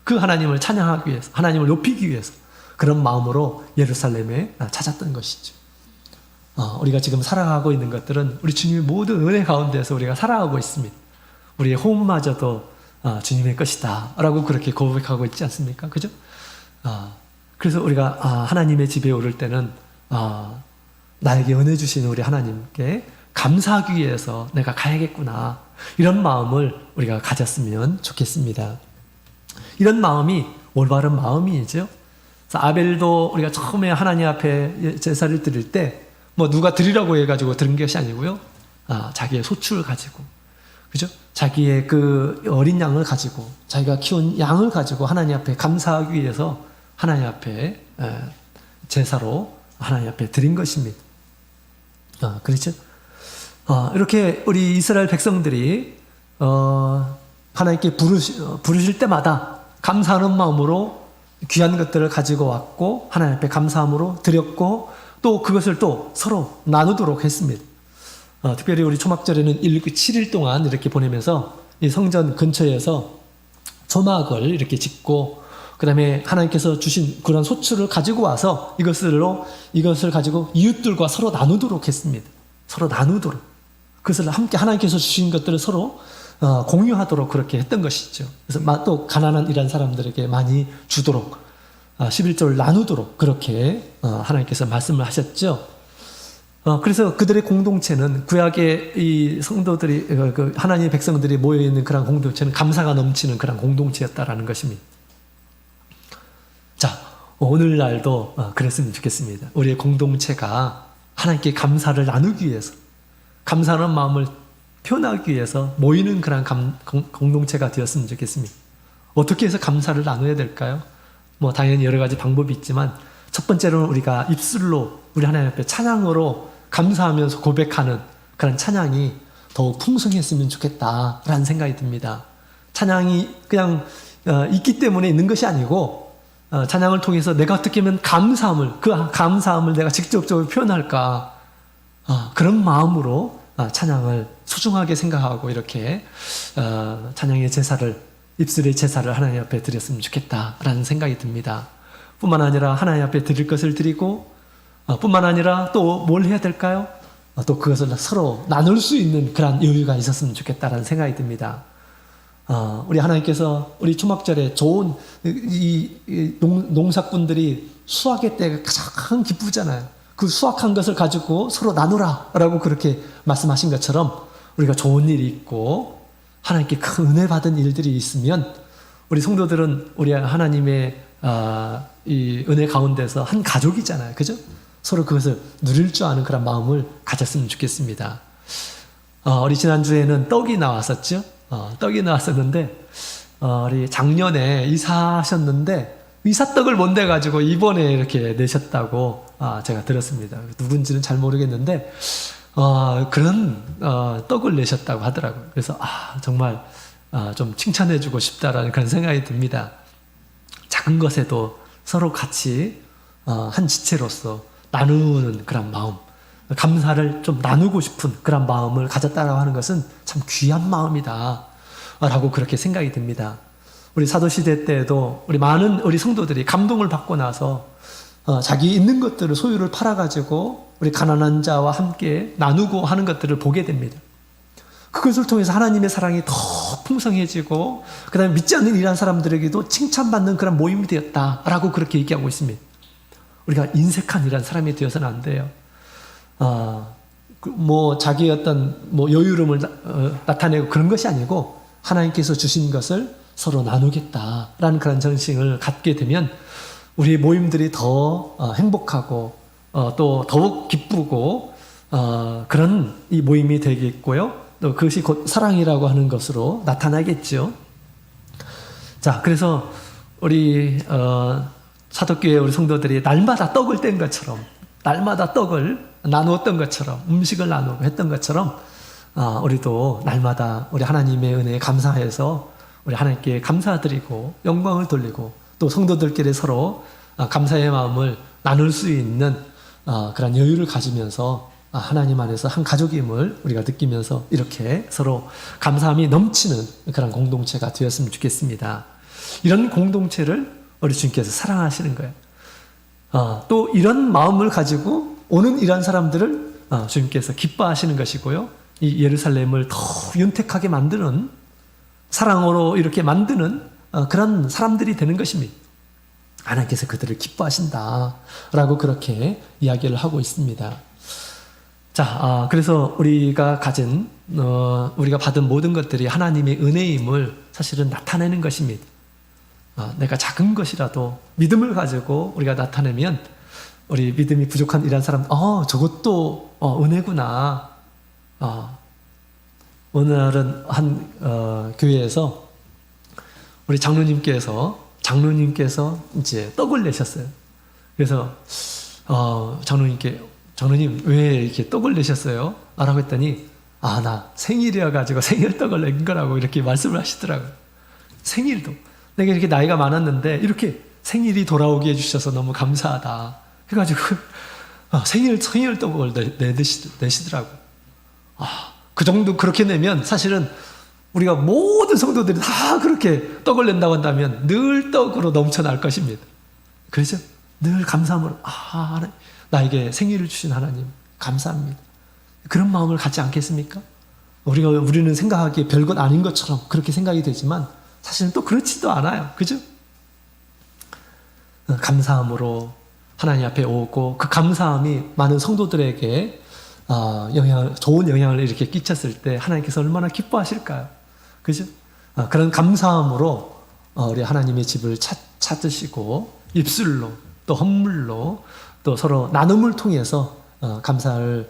그 하나님을 찬양하기 위해서, 하나님을 높이기 위해서 그런 마음으로 예루살렘에 찾았던 것이죠. 우리가 지금 살아가고 있는 것들은 우리 주님의 모든 은혜 가운데서 우리가 살아가고 있습니다. 우리의 호흡마저도 주님의 것이다 라고 그렇게 고백하고 있지 않습니까? 그죠? 그래서 우리가 하나님의 집에 오를 때는 나에게 은혜 주신 우리 하나님께 감사하기 위해서 내가 가야겠구나. 이런 마음을 우리가 가졌으면 좋겠습니다. 이런 마음이 올바른 마음이죠. 그래서 아벨도 우리가 처음에 하나님 앞에 제사를 드릴 때 뭐 누가 드리라고 해가지고 드린 것이 아니고요. 자기의 소출을 가지고, 그죠? 자기의 그 어린 양을 가지고, 자기가 키운 양을 가지고 하나님 앞에 감사하기 위해서 하나님 앞에 제사로 하나님 앞에 드린 것입니다. 그렇죠? 이렇게 우리 이스라엘 백성들이 하나님께 부르실 때마다 감사하는 마음으로 귀한 것들을 가지고 왔고 하나님 앞에 감사함으로 드렸고 또 그것을 또 서로 나누도록 했습니다. 특별히 우리 초막절에는 7일 동안 이렇게 보내면서 이 성전 근처에서 조막을 이렇게 짓고 그 다음에 하나님께서 주신 그런 소출을 가지고 와서 이것을 가지고 이웃들과 서로 나누도록 했습니다. 서로 나누도록. 그것을 함께 하나님께서 주신 것들을 서로 공유하도록 그렇게 했던 것이죠. 그래서 또 가난한 이런 사람들에게 많이 주도록 11조를 나누도록 그렇게 하나님께서 말씀을 하셨죠. 그래서 그들의 공동체는 구약의 이 성도들이 그 하나님의 백성들이 모여있는 그런 공동체는 감사가 넘치는 그런 공동체였다라는 것입니다. 자, 오늘날도 그랬으면 좋겠습니다. 우리의 공동체가 하나님께 감사를 나누기 위해서 감사하는 마음을 표현하기 위해서 모이는 그런 공동체가 되었으면 좋겠습니다. 어떻게 해서 감사를 나눠야 될까요? 뭐 당연히 여러 가지 방법이 있지만 첫 번째로는 우리가 입술로 우리 하나님 앞에 찬양으로 감사하면서 고백하는 그런 찬양이 더욱 풍성했으면 좋겠다라는 생각이 듭니다. 찬양이 그냥 있기 때문에 있는 것이 아니고 찬양을 통해서 내가 어떻게 하면 그 감사함을 내가 직접적으로 표현할까 그런 마음으로 찬양을 소중하게 생각하고 이렇게 찬양의 제사를 입술의 제사를 하나님 앞에 드렸으면 좋겠다라는 생각이 듭니다. 뿐만 아니라 하나님 앞에 드릴 것을 드리고 뿐만 아니라 또 뭘 해야 될까요? 또 그것을 서로 나눌 수 있는 그런 여유가 있었으면 좋겠다라는 생각이 듭니다. 우리 하나님께서 우리 초막절에 좋은 이 농사꾼들이 수확의 때가 가장 기쁘잖아요. 그 수확한 것을 가지고 서로 나누라라고 그렇게 말씀하신 것처럼 우리가 좋은 일이 있고 하나님께 큰 은혜 받은 일들이 있으면 우리 성도들은 우리 하나님의 이 은혜 가운데서 한 가족이잖아요. 그죠? 서로 그것을 누릴 줄 아는 그런 마음을 가졌으면 좋겠습니다. 우리 지난주에는 떡이 나왔었죠? 떡이 나왔었는데 우리 작년에 이사하셨는데 이사떡을 못 내가지고 이번에 이렇게 내셨다고 제가 들었습니다. 누군지는 잘 모르겠는데 그런 떡을 내셨다고 하더라고요. 그래서 정말 좀 칭찬해주고 싶다라는 그런 생각이 듭니다. 작은 것에도 서로 같이 한 지체로서 나누는 그런 마음, 감사를 좀 나누고 싶은 그런 마음을 가졌다라고 하는 것은 참 귀한 마음이다 라고 그렇게 생각이 듭니다. 우리 사도시대 때에도 우리 성도들이 감동을 받고 나서 자기 있는 것들을 소유를 팔아가지고 우리 가난한 자와 함께 나누고 하는 것들을 보게 됩니다. 그것을 통해서 하나님의 사랑이 더 풍성해지고 그 다음에 믿지 않는 이러한 사람들에게도 칭찬받는 그런 모임이 되었다라고 그렇게 얘기하고 있습니다. 우리가 인색한 이런 사람이 되어서는 안 돼요. 자기의 어떤 여유로움을 나타내고 그런 것이 아니고 하나님께서 주신 것을 서로 나누겠다라는 그런 정신을 갖게 되면 우리 모임들이 더 행복하고 또 더욱 기쁘고 그런 이 모임이 되겠고요. 또 그것이 곧 사랑이라고 하는 것으로 나타나겠죠. 자, 그래서 우리 사도교회 우리 성도들이 날마다 떡을 뗀 것처럼 날마다 떡을 나누었던 것처럼 음식을 나누고 했던 것처럼 우리도 날마다 우리 하나님의 은혜에 감사해서 우리 하나님께 감사드리고 영광을 돌리고 또 성도들끼리 서로 감사의 마음을 나눌 수 있는 그런 여유를 가지면서 하나님 안에서 한 가족임을 우리가 느끼면서 이렇게 서로 감사함이 넘치는 그런 공동체가 되었으면 좋겠습니다. 이런 공동체를 우리 주님께서 사랑하시는 거예요. 또 이런 마음을 가지고 오는 이런 사람들을 주님께서 기뻐하시는 것이고요. 이 예루살렘을 더 윤택하게 만드는 사랑으로 이렇게 만드는 그런 사람들이 되는 것입니다. 하나님께서 그들을 기뻐하신다라고 그렇게 이야기를 하고 있습니다. 자, 그래서 우리가 가진 우리가 받은 모든 것들이 하나님의 은혜임을 사실은 나타내는 것입니다. 내가 작은 것이라도 믿음을 가지고 우리가 나타내면 우리 믿음이 부족한 이런 사람, 저것도 은혜구나. 오늘은 한 교회에서 우리 장로님께서 이제 떡을 내셨어요. 그래서 장로님 왜 이렇게 떡을 내셨어요? 라고 했더니 나 생일이어가지고 생일떡을 낸 거라고 이렇게 말씀을 하시더라고요. 생일도 내가 이렇게 나이가 많았는데 이렇게 생일이 돌아오게 해주셔서 너무 감사하다 해가지고 생일떡을 내시더라고요. 그 정도 그렇게 내면 사실은 우리가 모든 성도들이 다 그렇게 떡을 낸다고 한다면 늘 떡으로 넘쳐날 것입니다. 그래서 늘 감사함으로 나에게 생일을 주신 하나님 감사합니다. 그런 마음을 갖지 않겠습니까? 우리는 생각하기에 별것 아닌 것처럼 그렇게 생각이 되지만 사실은 또 그렇지도 않아요. 그죠? 감사함으로 하나님 앞에 오고 그 감사함이 많은 성도들에게 좋은 영향을 이렇게 끼쳤을 때 하나님께서 얼마나 기뻐하실까요? 그죠? 그런 감사함으로 우리 하나님의 집을 찾으시고 입술로 또 헌물로 또 서로 나눔을 통해서 감사를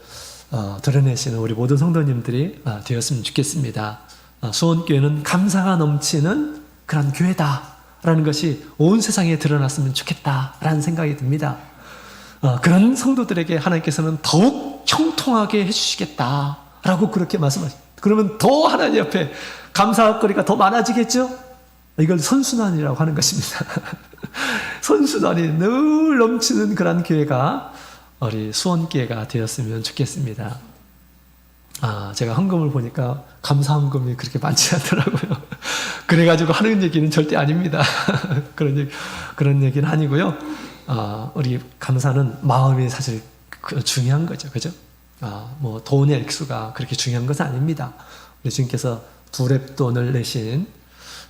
드러내시는 우리 모든 성도님들이 되었으면 좋겠습니다. 수원교회는 감사가 넘치는 그런 교회다라는 것이 온 세상에 드러났으면 좋겠다라는 생각이 듭니다. 그런 성도들에게 하나님께서는 더욱 형통하게 해주시겠다라고 그렇게 말씀하십니다. 그러면 더 하나님 앞에 감사할 거리가 더 많아지겠죠? 이걸 선순환이라고 하는 것입니다. 선순환이 늘 넘치는 그런 교회가 우리 수원교회가 되었으면 좋겠습니다. 제가 헌금을 보니까 감사 헌금이 그렇게 많지 않더라고요. 그래가지고 하는 얘기는 절대 아닙니다. 그런 얘기는 아니고요. 우리 감사는 마음이 사실 중요한 거죠. 그죠? 뭐 돈의 액수가 그렇게 중요한 것은 아닙니다. 우리 주님께서 두 렙돈을 내신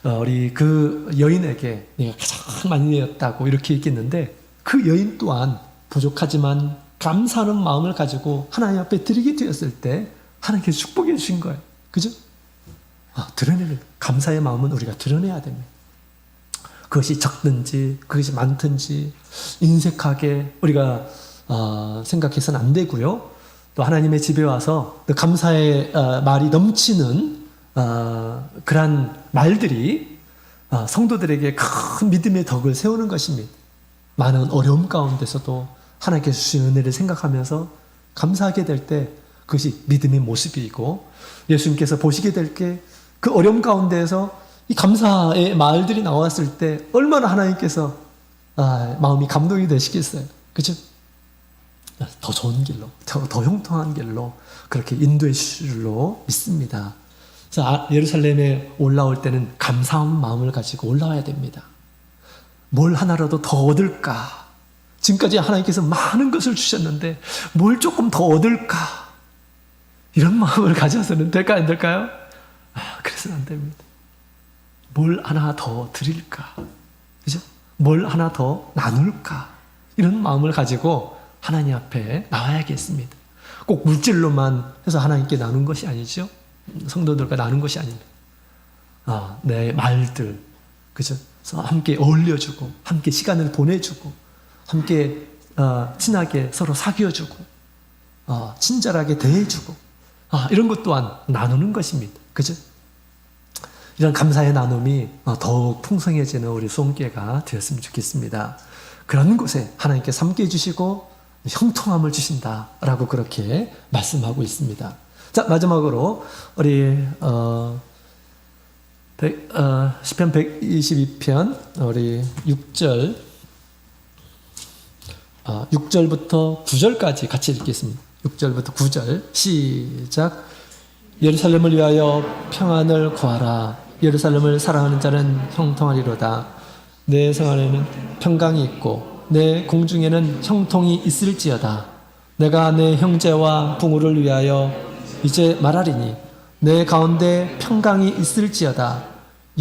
우리 그 여인에게 내가 가장 많이 내었다고 이렇게 얘기했는데 그 여인 또한 부족하지만 감사하는 마음을 가지고 하나님 앞에 드리게 되었을 때 하나님께서 축복해 주신 거예요. 그죠? 드러내는 감사의 마음은 우리가 드러내야 됩니다. 그것이 적든지 그것이 많든지 인색하게 우리가 생각해서는 안 되고요. 또 하나님의 집에 와서 또 감사의 말이 넘치는 그러한 말들이 성도들에게 큰 믿음의 덕을 세우는 것입니다. 많은 어려움 가운데서도 하나님께서 주신 은혜를 생각하면서 감사하게 될 때 그것이 믿음의 모습이고 예수님께서 보시게 될 게 그 어려움 가운데에서 이 감사의 말들이 나왔을 때 얼마나 하나님께서 마음이 감동이 되시겠어요. 그죠? 더 좋은 길로, 더 형통한 길로 그렇게 인도해 주실 줄로 믿습니다. 그래서 예루살렘에 올라올 때는 감사한 마음을 가지고 올라와야 됩니다. 뭘 하나라도 더 얻을까? 지금까지 하나님께서 많은 것을 주셨는데 뭘 조금 더 얻을까? 이런 마음을 가져서는 될까요? 안 될까요? 그래서는 안 됩니다. 뭘 하나 더 드릴까? 그죠? 뭘 하나 더 나눌까? 이런 마음을 가지고 하나님 앞에 나와야겠습니다. 꼭 물질로만 해서 하나님께 나눈 것이 아니죠. 성도들과 나눈 것이 아닙니다. 내 말들, 그죠? 그래서 함께 어울려주고, 함께 시간을 보내주고, 함께 친하게 서로 사귀어주고, 친절하게 대해주고, 이런 것 또한 나누는 것입니다. 그죠? 이런 감사의 나눔이 더욱 풍성해지는 우리 수원교회가 되었으면 좋겠습니다. 그런 곳에 하나님께서 함께 해주시고 형통함을 주신다라고 그렇게 말씀하고 있습니다. 자, 마지막으로 우리 시편 122편 우리 6절부터 9절까지 같이 읽겠습니다. 6절부터 9절 시작. 예루살렘을 위하여 평안을 구하라. 예루살렘을 사랑하는 자는 형통하리로다. 내 생활에는 평강이 있고 내 공중에는 형통이 있을지어다. 내가 내 형제와 부모를 위하여 이제 말하리니 내 가운데 평강이 있을지어다.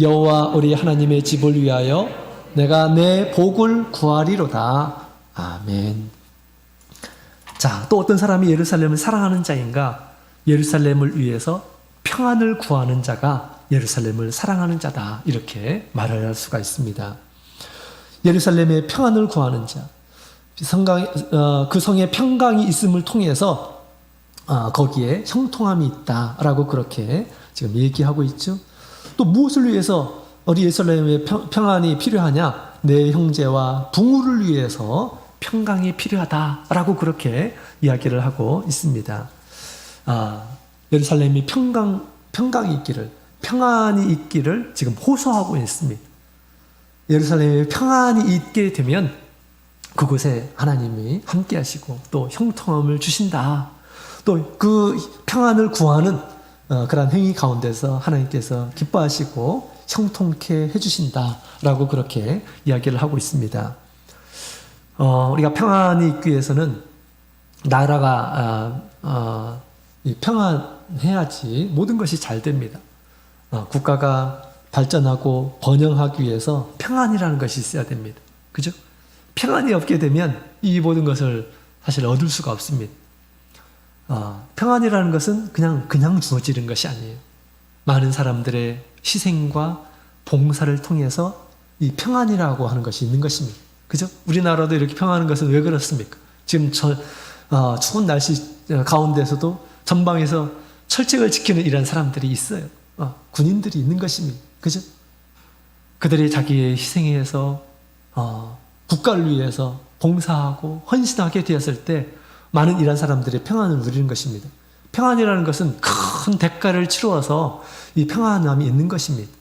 여호와 우리 하나님의 집을 위하여 내가 내 복을 구하리로다. 아멘. 자, 또 어떤 사람이 예루살렘을 사랑하는 자인가? 예루살렘을 위해서 평안을 구하는 자가 예루살렘을 사랑하는 자다. 이렇게 말을 할 수가 있습니다. 예루살렘의 평안을 구하는 자, 그 성에 평강이 있음을 통해서 거기에 형통함이 있다라고 그렇게 지금 얘기하고 있죠. 또 무엇을 위해서 우리 예루살렘의 평안이 필요하냐? 내 형제와 부모를 위해서 평강이 필요하다라고 그렇게 이야기를 하고 있습니다. 예루살렘이 평강이 있기를, 평안이 있기를 지금 호소하고 있습니다. 예루살렘에 평안이 있게 되면 그곳에 하나님이 함께 하시고 또 형통함을 주신다. 또 그 평안을 구하는 그러한 행위 가운데서 하나님께서 기뻐하시고 형통케 해주신다라고 그렇게 이야기를 하고 있습니다. 우리가 평안이 있기 위해서는 나라가 평안해야지 모든 것이 잘 됩니다. 국가가 발전하고 번영하기 위해서 평안이라는 것이 있어야 됩니다. 그죠? 평안이 없게 되면 이 모든 것을 사실 얻을 수가 없습니다. 평안이라는 것은 그냥 주어지는 것이 아니에요. 많은 사람들의 희생과 봉사를 통해서 이 평안이라고 하는 것이 있는 것입니다. 그죠? 우리나라도 이렇게 평안한 것은 왜 그렇습니까? 지금 추운 날씨 가운데서도 전방에서 철책을 지키는 이런 사람들이 있어요. 군인들이 있는 것입니다. 그죠? 그들이 자기의 희생에서 국가를 위해서 봉사하고 헌신하게 되었을 때 많은 이런 사람들의 평안을 누리는 것입니다. 평안이라는 것은 큰 대가를 치루어서 이 평안함이 있는 것입니다.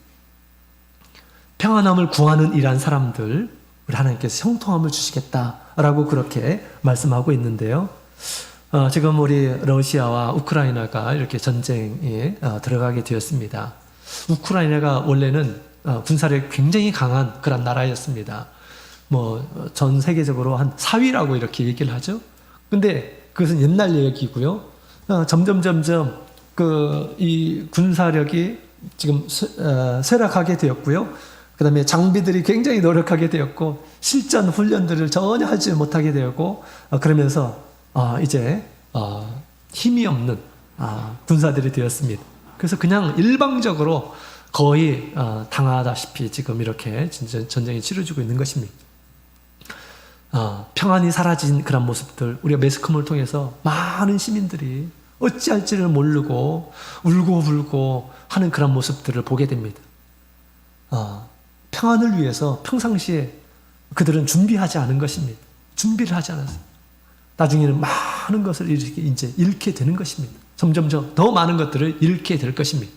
평안함을 구하는 이러한 사람들, 우리 하나님께서 형통함을 주시겠다라고 그렇게 말씀하고 있는데요. 지금 우리 러시아와 우크라이나가 이렇게 전쟁에 들어가게 되었습니다. 우크라이나가 원래는 군사력이 굉장히 강한 그런 나라였습니다. 전 세계적으로 한 4위라고 이렇게 얘기를 하죠. 근데 그것은 옛날 얘기고요. 점점 이 군사력이 지금 쇠락하게 되었고요. 그 다음에 장비들이 굉장히 노력하게 되었고, 실전 훈련들을 전혀 하지 못하게 되었고, 그러면서 이제 힘이 없는 군사들이 되었습니다. 그래서 그냥 일방적으로 거의 당하다시피 지금 이렇게 전쟁이 치러지고 있는 것입니다. 평안이 사라진 그런 모습들, 우리가 매스컴을 통해서 많은 시민들이 어찌할지를 모르고 울고불고 하는 그런 모습들을 보게 됩니다. 평안을 위해서 평상시에 그들은 준비하지 않은 것입니다. 준비를 하지 않았어요. 나중에는 많은 것을 이렇게 이제 잃게 되는 것입니다. 점점 더 많은 것들을 잃게 될 것입니다.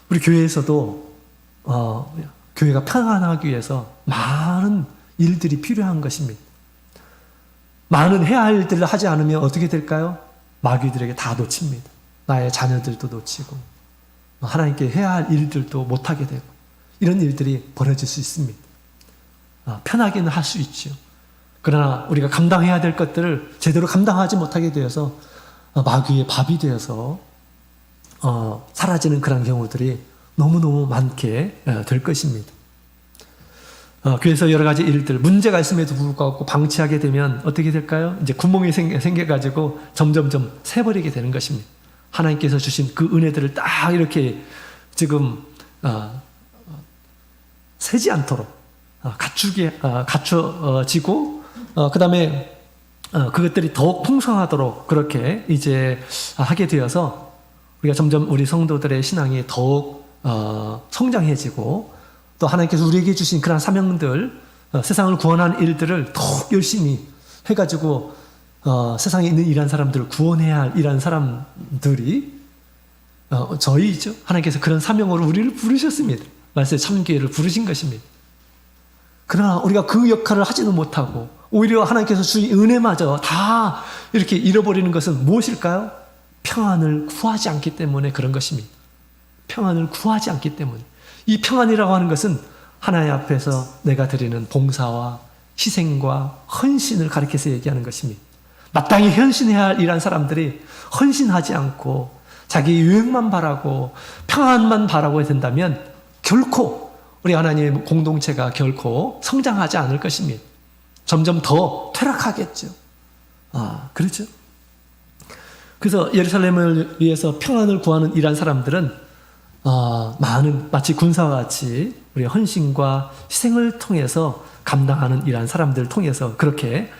우리 교회에서도 교회가 평안하기 위해서 많은 일들이 필요한 것입니다. 많은 해야 할 일들을 하지 않으면 어떻게 될까요? 마귀들에게 다 놓칩니다. 나의 자녀들도 놓치고 하나님께 해야 할 일들도 못하게 되고 이런 일들이 벌어질 수 있습니다. 편하게는 할 수 있죠. 그러나 우리가 감당해야 될 것들을 제대로 감당하지 못하게 되어서 마귀의 밥이 되어서 사라지는 그런 경우들이 너무너무 많게 될 것입니다. 교회에서 여러 가지 일들, 문제가 있음에도 불구하고 방치하게 되면 어떻게 될까요? 이제 구멍이 생겨가지고 점점 새버리게 되는 것입니다. 하나님께서 주신 그 은혜들을 딱 이렇게 지금 새지 않도록 갖춰지고 그 다음에 그것들이 더욱 풍성하도록 그렇게 이제 하게 되어서 우리가 점점 우리 성도들의 신앙이 더욱 성장해지고 또 하나님께서 우리에게 주신 그런 사명들, 세상을 구원하는 일들을 더욱 열심히 해가지고 세상에 있는 이러한 사람들을 구원해야 할 이러한 사람들이 저희죠. 하나님께서 그런 사명으로 우리를 부르셨습니다. 말씀에 참교회를 부르신 것입니다. 그러나 우리가 그 역할을 하지는 못하고 오히려 하나님께서 주신 은혜마저 다 이렇게 잃어버리는 것은 무엇일까요? 평안을 구하지 않기 때문에 그런 것입니다. 평안을 구하지 않기 때문에. 이 평안이라고 하는 것은 하나님 앞에서 내가 드리는 봉사와 희생과 헌신을 가리켜서 얘기하는 것입니다. 마땅히 헌신해야 할 이런 사람들이 헌신하지 않고 자기 유익만 바라고 평안만 바라고 된다면 결코 우리 하나님의 공동체가 결코 성장하지 않을 것입니다. 점점 더 퇴락하겠죠. 그렇죠? 그래서 예루살렘을 위해서 평안을 구하는 이러한 사람들은 많은 마치 군사와 같이 우리 헌신과 희생을 통해서 감당하는 이러한 사람들을 통해서 그렇게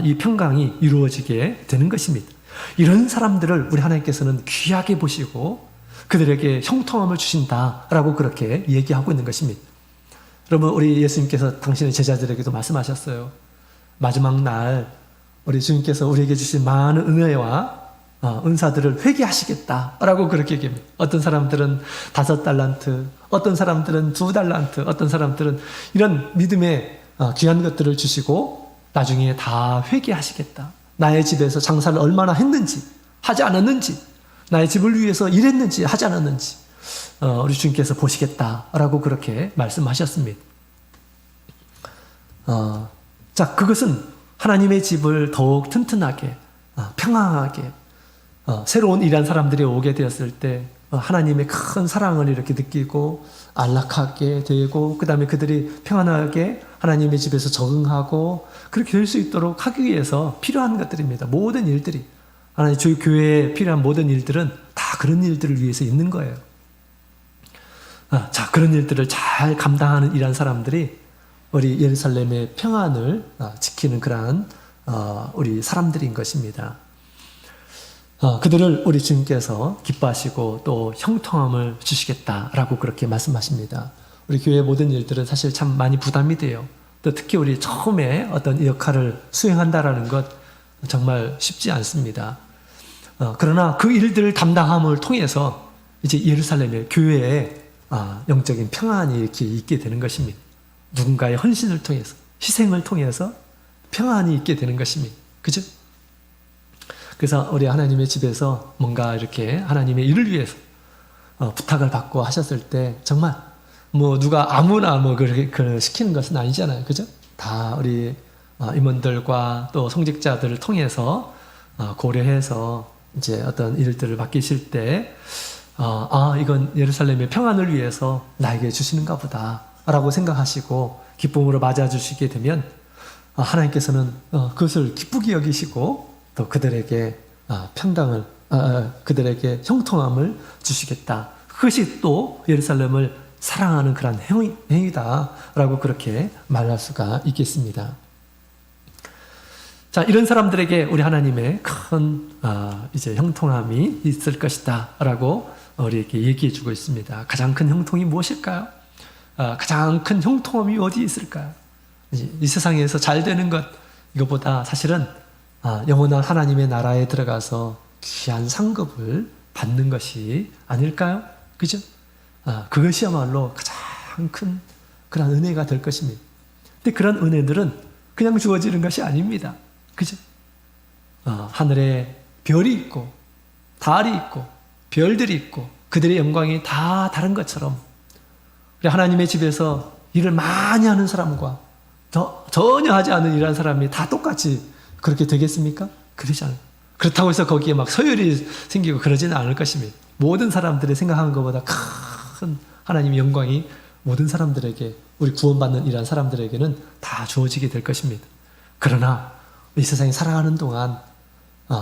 이 평강이 이루어지게 되는 것입니다. 이런 사람들을 우리 하나님께서는 귀하게 보시고 그들에게 형통함을 주신다라고 그렇게 얘기하고 있는 것입니다. 여러분, 우리 예수님께서 당신의 제자들에게도 말씀하셨어요. 마지막 날 우리 주님께서 우리에게 주신 많은 은혜와 은사들을 회개하시겠다라고 그렇게 얘기합니다. 어떤 사람들은 5달란트, 어떤 사람들은 2달란트, 어떤 사람들은 이런 믿음의 귀한 것들을 주시고 나중에 다 회개하시겠다. 나의 집에서 장사를 얼마나 했는지, 하지 않았는지, 나의 집을 위해서 일했는지, 하지 않았는지 우리 주님께서 보시겠다라고 그렇게 말씀하셨습니다. 자, 그것은 하나님의 집을 더욱 튼튼하게, 평안하게, 새로운 일한 사람들이 오게 되었을 때 하나님의 큰 사랑을 이렇게 느끼고 안락하게 되고, 그 다음에 그들이 평안하게 하나님의 집에서 적응하고 그렇게 될 수 있도록 하기 위해서 필요한 것들입니다. 모든 일들이, 하나님 저희 교회에 필요한 모든 일들은 다 그런 일들을 위해서 있는 거예요. 자, 그런 일들을 잘 감당하는 이러한 사람들이 우리 예루살렘의 평안을 지키는 그러한 우리 사람들인 것입니다. 그들을 우리 주님께서 기뻐하시고 또 형통함을 주시겠다라고 그렇게 말씀하십니다. 우리 교회의 모든 일들은 사실 참 많이 부담이 돼요. 또 특히 우리 처음에 어떤 역할을 수행한다라는 것 정말 쉽지 않습니다. 그러나 그 일들을 담당함을 통해서 이제 예루살렘의 교회에 영적인 평안이 이렇게 있게 되는 것입니다. 누군가의 헌신을 통해서, 희생을 통해서 평안이 있게 되는 것입니다. 그죠? 그래서 우리 하나님의 집에서 뭔가 이렇게 하나님의 일을 위해서 부탁을 받고 하셨을 때 정말 뭐 누가 아무나 뭐 그렇게 시키는 것은 아니잖아요. 그죠? 다 우리 임원들과 또 성직자들을 통해서 고려해서 이제 어떤 일들을 맡기실 때 이건 예루살렘의 평안을 위해서 나에게 주시는가 보다 라고 생각하시고 기쁨으로 맞아주시게 되면 하나님께서는 그것을 기쁘게 여기시고 또 그들에게 평강을, 그들에게 형통함을 주시겠다. 그것이 또 예루살렘을 사랑하는 그런 행위다라고 그렇게 말할 수가 있겠습니다. 자, 이런 사람들에게 우리 하나님의 큰 이제 형통함이 있을 것이다라고 우리에게 얘기해주고 있습니다. 가장 큰 형통이 무엇일까요? 가장 큰 형통함이 어디 있을까요? 이 세상에서 잘 되는 것 이것보다 사실은 영원한 하나님의 나라에 들어가서 귀한 상급을 받는 것이 아닐까요? 그죠? 그것이야말로 가장 큰 그런 은혜가 될 것입니다. 근데 그런 은혜들은 그냥 주어지는 것이 아닙니다. 그죠? 하늘에 별이 있고 달이 있고 별들이 있고 그들의 영광이 다 다른 것처럼 우리 하나님의 집에서 일을 많이 하는 사람과 전혀 하지 않는 일하는 사람이 다 똑같이 그렇게 되겠습니까? 그러지 않아요. 그렇다고 해서 거기에 막 서열이 생기고 그러지는 않을 것입니다. 모든 사람들이 생각하는 것보다 큰 하나님의 영광이 모든 사람들에게, 우리 구원받는 이러한 사람들에게는 다 주어지게 될 것입니다. 그러나 이 세상에 살아가는 동안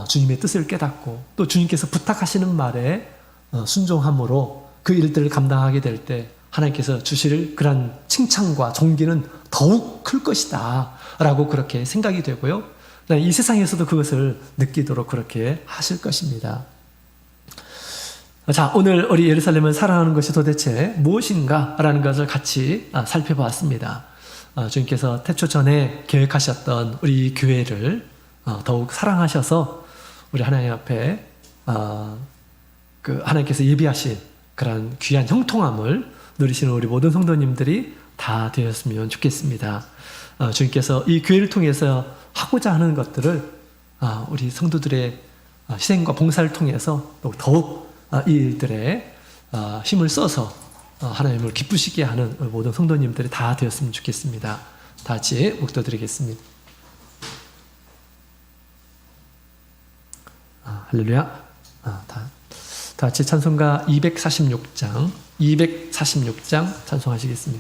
주님의 뜻을 깨닫고 또 주님께서 부탁하시는 말에 순종함으로 그 일들을 감당하게 될 때 하나님께서 주실 그런 칭찬과 존귀는 더욱 클 것이다 라고 그렇게 생각이 되고요. 이 세상에서도 그것을 느끼도록 그렇게 하실 것입니다. 자, 오늘 우리 예루살렘을 사랑하는 것이 도대체 무엇인가 라는 것을 같이 살펴보았습니다. 주님께서 태초 전에 계획하셨던 우리 교회를 더욱 사랑하셔서 우리 하나님 앞에 그 하나님께서 예비하신 그런 귀한 형통함을 누리시는 우리 모든 성도님들이 다 되었으면 좋겠습니다. 주님께서 이 교회를 통해서 하고자 하는 것들을 우리 성도들의 희생과 봉사를 통해서 더욱 이 일들에 힘을 써서 하나님을 기쁘시게 하는 모든 성도님들이 다 되었으면 좋겠습니다. 다 같이 묵도드리겠습니다. 할렐루야. 다 같이 찬송가 246장 찬송하시겠습니다.